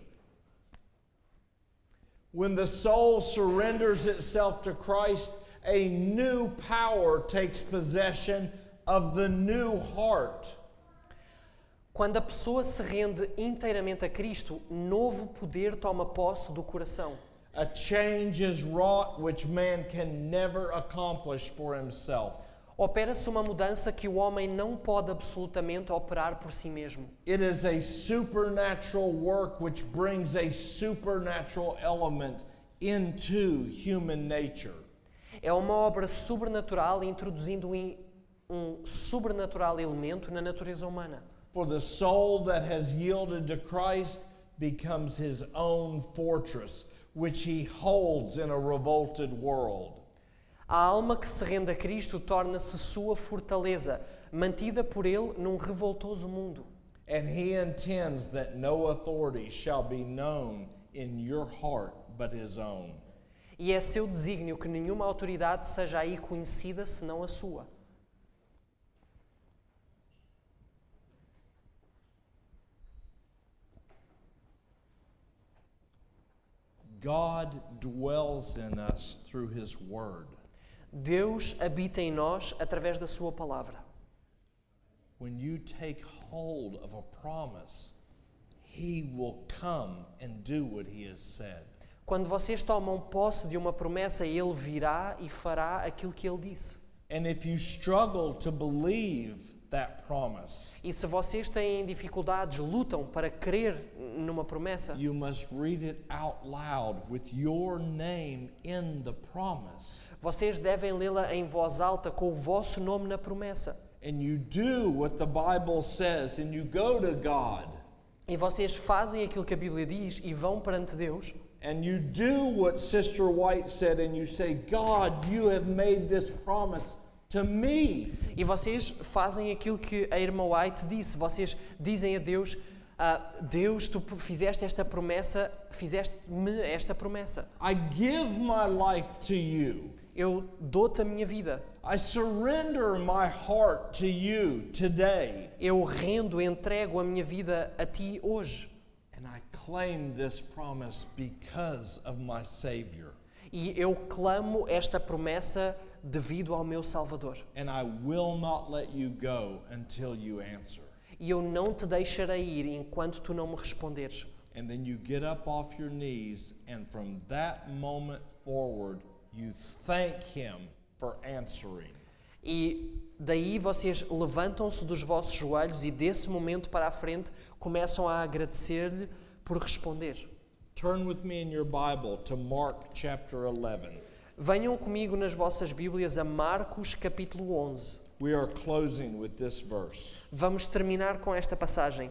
When the soul surrenders itself to Christ, a new power takes possession of the new heart. Quando a pessoa se rende inteiramente a Cristo, novo poder toma posse do coração. A change is wrought which man can never accomplish for himself. Opera-se uma mudança que o homem não pode absolutamente operar por si mesmo. It is a supernatural work which brings a supernatural element into human nature. É uma obra sobrenatural introduzindo sobrenatural elemento na natureza humana. For the soul that has yielded to Christ becomes his own fortress, which he holds in a revolted world. A alma que se rende a Cristo torna-se sua fortaleza, mantida por ele num revoltoso mundo. And he intends that no authority shall be known in your heart but his own. E é seu desígnio que nenhuma autoridade seja aí conhecida senão a sua. God dwells in us through his word. Deus habita em nós através da sua palavra. When you take hold of a promise, he will come and do what he has said. Quando vocês tomam posse de uma promessa, ele virá e fará aquilo que ele disse. And if you struggle to believe that promise, E se vocês têm dificuldades, lutam para crer numa promessa, you must read it out loud with your name in the promise. vocês devem lê-la em voz alta com o vosso nome na promessa. And you do what the Bible says, and you go to God, E vocês fazem aquilo que a Bíblia diz e vão perante Deus. and you do what Sister White said, and you say, God, you have made this promise to me. E vocês fazem aquilo que a irmã White disse. Vocês dizem a Deus, Deus, tu fizeste esta promessa, fizeste-me esta promessa. I give my life to you. Eu dou-te a minha vida. I surrender my heart to you today. Eu rendo, entrego a minha vida a ti hoje. And I claim this promise because of my Savior. E eu clamo esta promessa devido ao meu Salvador. And I will not let you go until you answer. E eu não te deixarei ir enquanto tu não me responderes. And then you get up off your knees, and from that moment forward, you thank Him for answering. E daí vocês levantam-se dos vossos joelhos e desse momento para a frente começam a agradecer-lhe por responder. Turn with me in your Bible to Mark chapter 11. Venham comigo nas vossas Bíblias a Marcos capítulo 11. We are closing with this verse. Vamos terminar com esta passagem.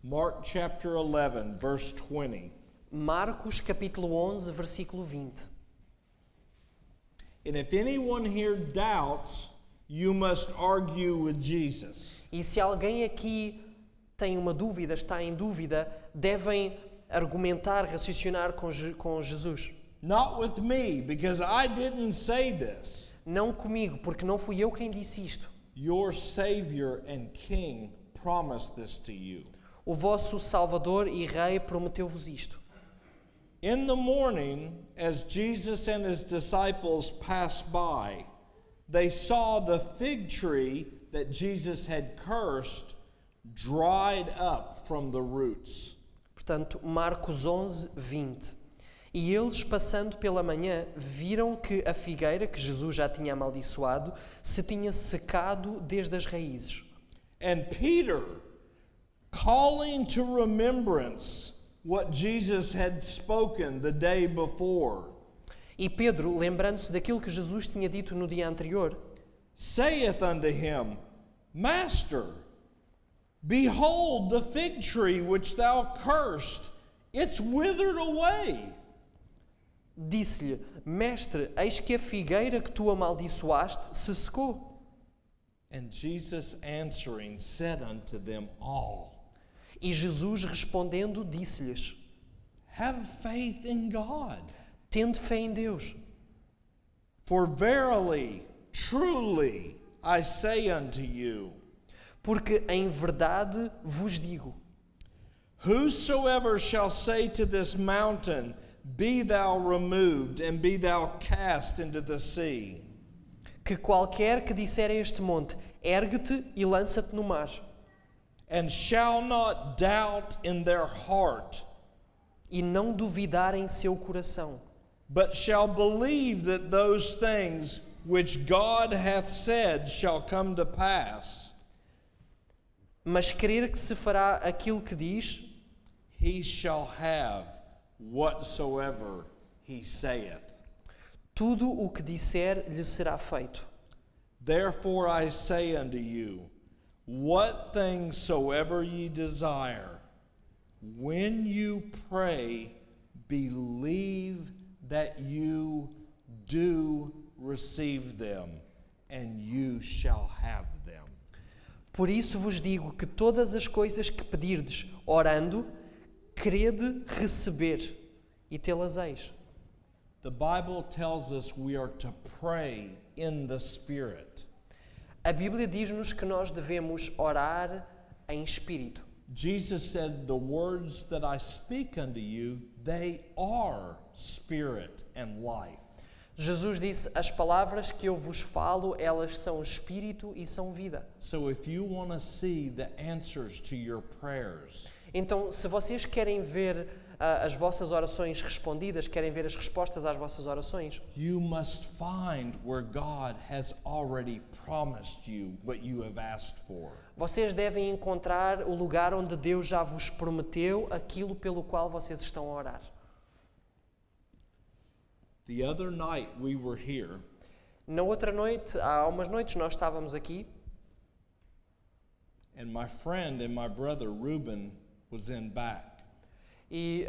Mark chapter 11, verse 20. Marcos capítulo 11, versículo 20. And if anyone here doubts, you must argue with Jesus. E se alguém aqui tem uma dúvida, está em dúvida, devem argumentar, raciocinar com Jesus. Not with me, because I didn't say this. Não comigo, porque não fui eu quem disse isto. Your Savior and King promised this to you. O vosso Salvador e Rei prometeu-vos isto. In the morning, as Jesus and his disciples passed by, they saw the fig tree that Jesus had cursed dried up from the roots. Portanto, Marcos 11, 20. E eles, passando pela manhã, viram que a figueira que Jesus já tinha amaldiçoado se tinha secado desde as raízes. And Peter, calling to remembrance what Jesus had spoken the day before, E Pedro, lembrando-se daquilo que Jesus tinha dito no dia anterior, saith unto him, Master, behold the fig tree which thou cursed, it's withered away. disse-lhe: Mestre, eis que a figueira que tu amaldiçoaste se secou. And Jesus answering said unto them all, E Jesus respondendo disse-lhes: Have faith in God. Tende fé em Deus. For verily, truly, I say unto you, Porque em verdade vos digo: whosoever shall say to this mountain, Be thou removed, and be thou cast into the sea, que qualquer que disser a este monte: Ergue-te e lança-te no mar, and shall not doubt in their heart, e não duvidar em seu coração, but shall believe that those things which God hath said shall come to pass, mas crer que se fará aquilo que diz, he shall have whatsoever he saith. Tudo o que disser lhe será feito. Therefore I say unto you, what things soever ye desire, when you pray, believe that you do receive them, and you shall have them. Por isso vos digo que todas as coisas que pedirdes, orando, crede receber, e tê-las-eis. The Bible tells us we are to pray in the Spirit. A Bíblia diz-nos que nós devemos orar em espírito. Jesus said, the words that I speak unto you, they are spirit and life. Jesus disse, as palavras que eu vos falo, elas são espírito e são vida. So if you want to see the answers to your prayers, Então, se vocês querem ver as vossas orações respondidas, querem ver as respostas às vossas orações, you must find where God has already promised you what you have asked for. vocês devem encontrar o lugar onde Deus já vos prometeu aquilo pelo qual vocês estão a orar. The other night we were here, Na outra noite, há umas noites, nós estávamos aqui and my friend and my brother Reuben was in back. e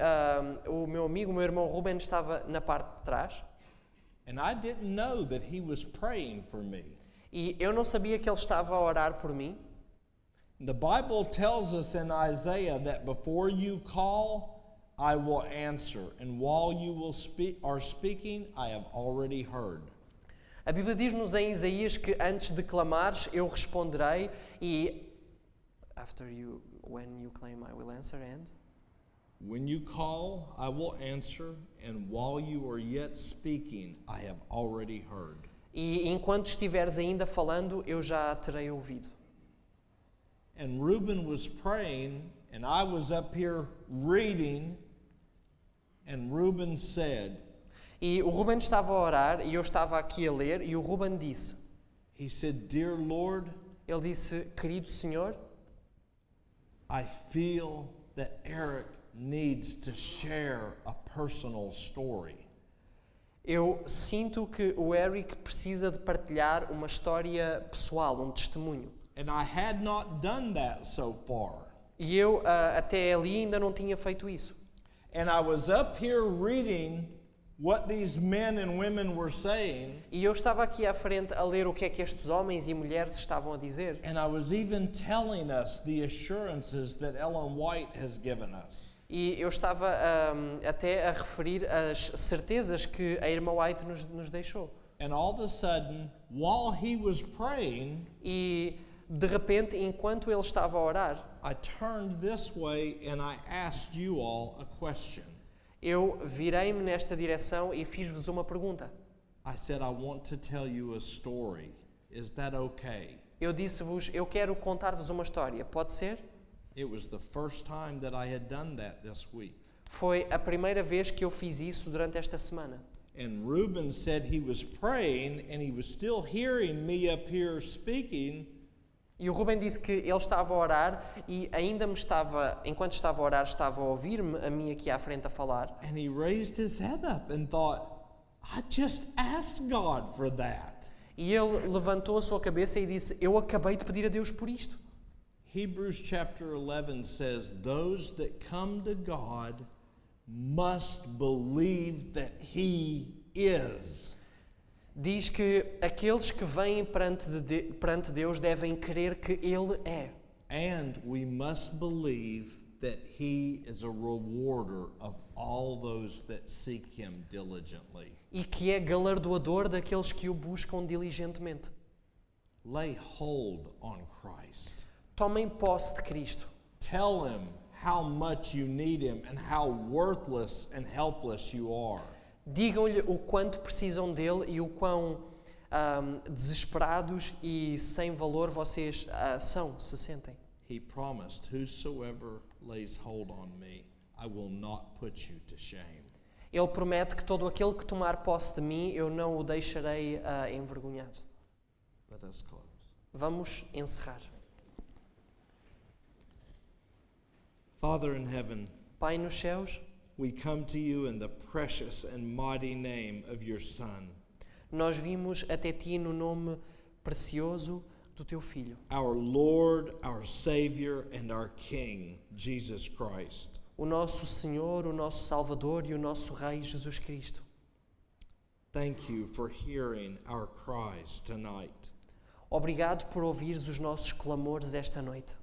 o meu amigo, o meu irmão Ruben, estava na parte de trás And I didn't know that he was praying for me. e eu não sabia que ele estava a orar por mim. The Bible tells us in Isaiah that before you call, I will answer, and while you are speaking, I have already heard. A Bíblia diz-nos em Isaías que antes de clamares eu responderei e when you claim I will answer and When you call, I will answer, and while you are yet speaking, I have already heard. e enquanto estiveres ainda falando eu já terei ouvido. And Reuben was praying, and I was up here reading, and Reuben said, E o Ruben estava a orar e eu estava aqui a ler e o Ruben disse, he said, Dear Lord, ele disse, querido Senhor, I feel that Eric needs to share a personal story. eu sinto que o Eric precisa de partilhar uma história pessoal, um testemunho. And I had not done that so far. E eu até ali ainda não tinha feito isso. And I was up here reading what these men and women were saying, E eu estava aqui à frente a ler o que é que estes homens e mulheres estavam a dizer. and I was even telling us the assurances that Ellen White has given us. E eu estava até a referir as certezas que a irmã White nos deixou. And all of a sudden, while he was praying, E de repente, enquanto ele estava a orar, I turned this way and I asked you all a question. eu virei-me nesta direção e fiz-vos uma pergunta. I said, I want to tell you a story. Is that okay? Eu disse-vos, eu quero contar-vos uma história. Pode ser? It was the first time that I had done that this week. Foi a primeira vez que eu fiz isso durante esta semana. And Reuben said he was praying and he was still hearing me up here speaking. E o Ruben disse que ele estava a orar e ainda enquanto estava a orar, estava a ouvir-me a mim aqui à frente a falar. And he raised his head up and thought, I just asked God for that. E ele levantou a sua cabeça e disse, eu acabei de pedir a Deus por isto. Hebrews chapter 11 says, those that come to God must believe that He is. Diz que aqueles que vêm perante Deus devem crer que Ele é. And we must believe that He is a rewarder of all those that seek Him diligently. E que é galardoador daqueles que o buscam diligentemente. Lay hold on Christ. Tomem posse de Cristo. Tell Him how much you need Him and how worthless and helpless you are. Digam-lhe o quanto precisam dele e o quão desesperados e sem valor vocês se sentem. He promised, whosoever lays hold on me, I will not put you to shame. Ele promete que todo aquele que tomar posse de mim, eu não o deixarei envergonhado. Let us close. Vamos encerrar. Father in heaven, Pai nos céus, we come to you in the precious and mighty name of your Son, Nós vimos até ti no nome precioso do teu Filho, our Lord, our Savior, and our King, Jesus Christ. o nosso Senhor, o nosso Salvador e o nosso Rei Jesus Cristo. Thank you for hearing our cries tonight. Obrigado por ouvires os nossos clamores esta noite.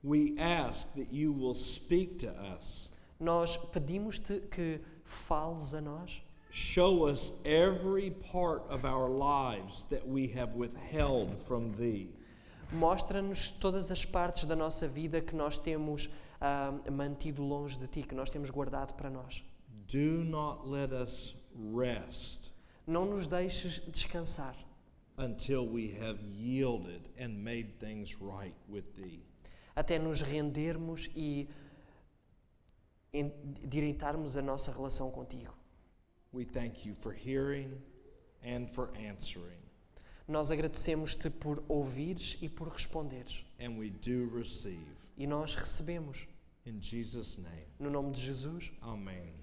We ask that you will speak to us. Nós pedimos-te que fales a nós. Show us every part of our lives that we have withheld from thee. Mostra-nos todas as partes da nossa vida que nós temos mantido longe de ti, que nós temos guardado para nós. Do not let us rest Não nos deixes descansar until we have yielded and made things right with thee. até nos rendermos e endireitarmos a nossa relação contigo. We thank you for hearing and for answering, Nós agradecemos-te por ouvires e por responderes. and we do receive. E nós recebemos. In Jesus' name, No nome de Jesus. amen.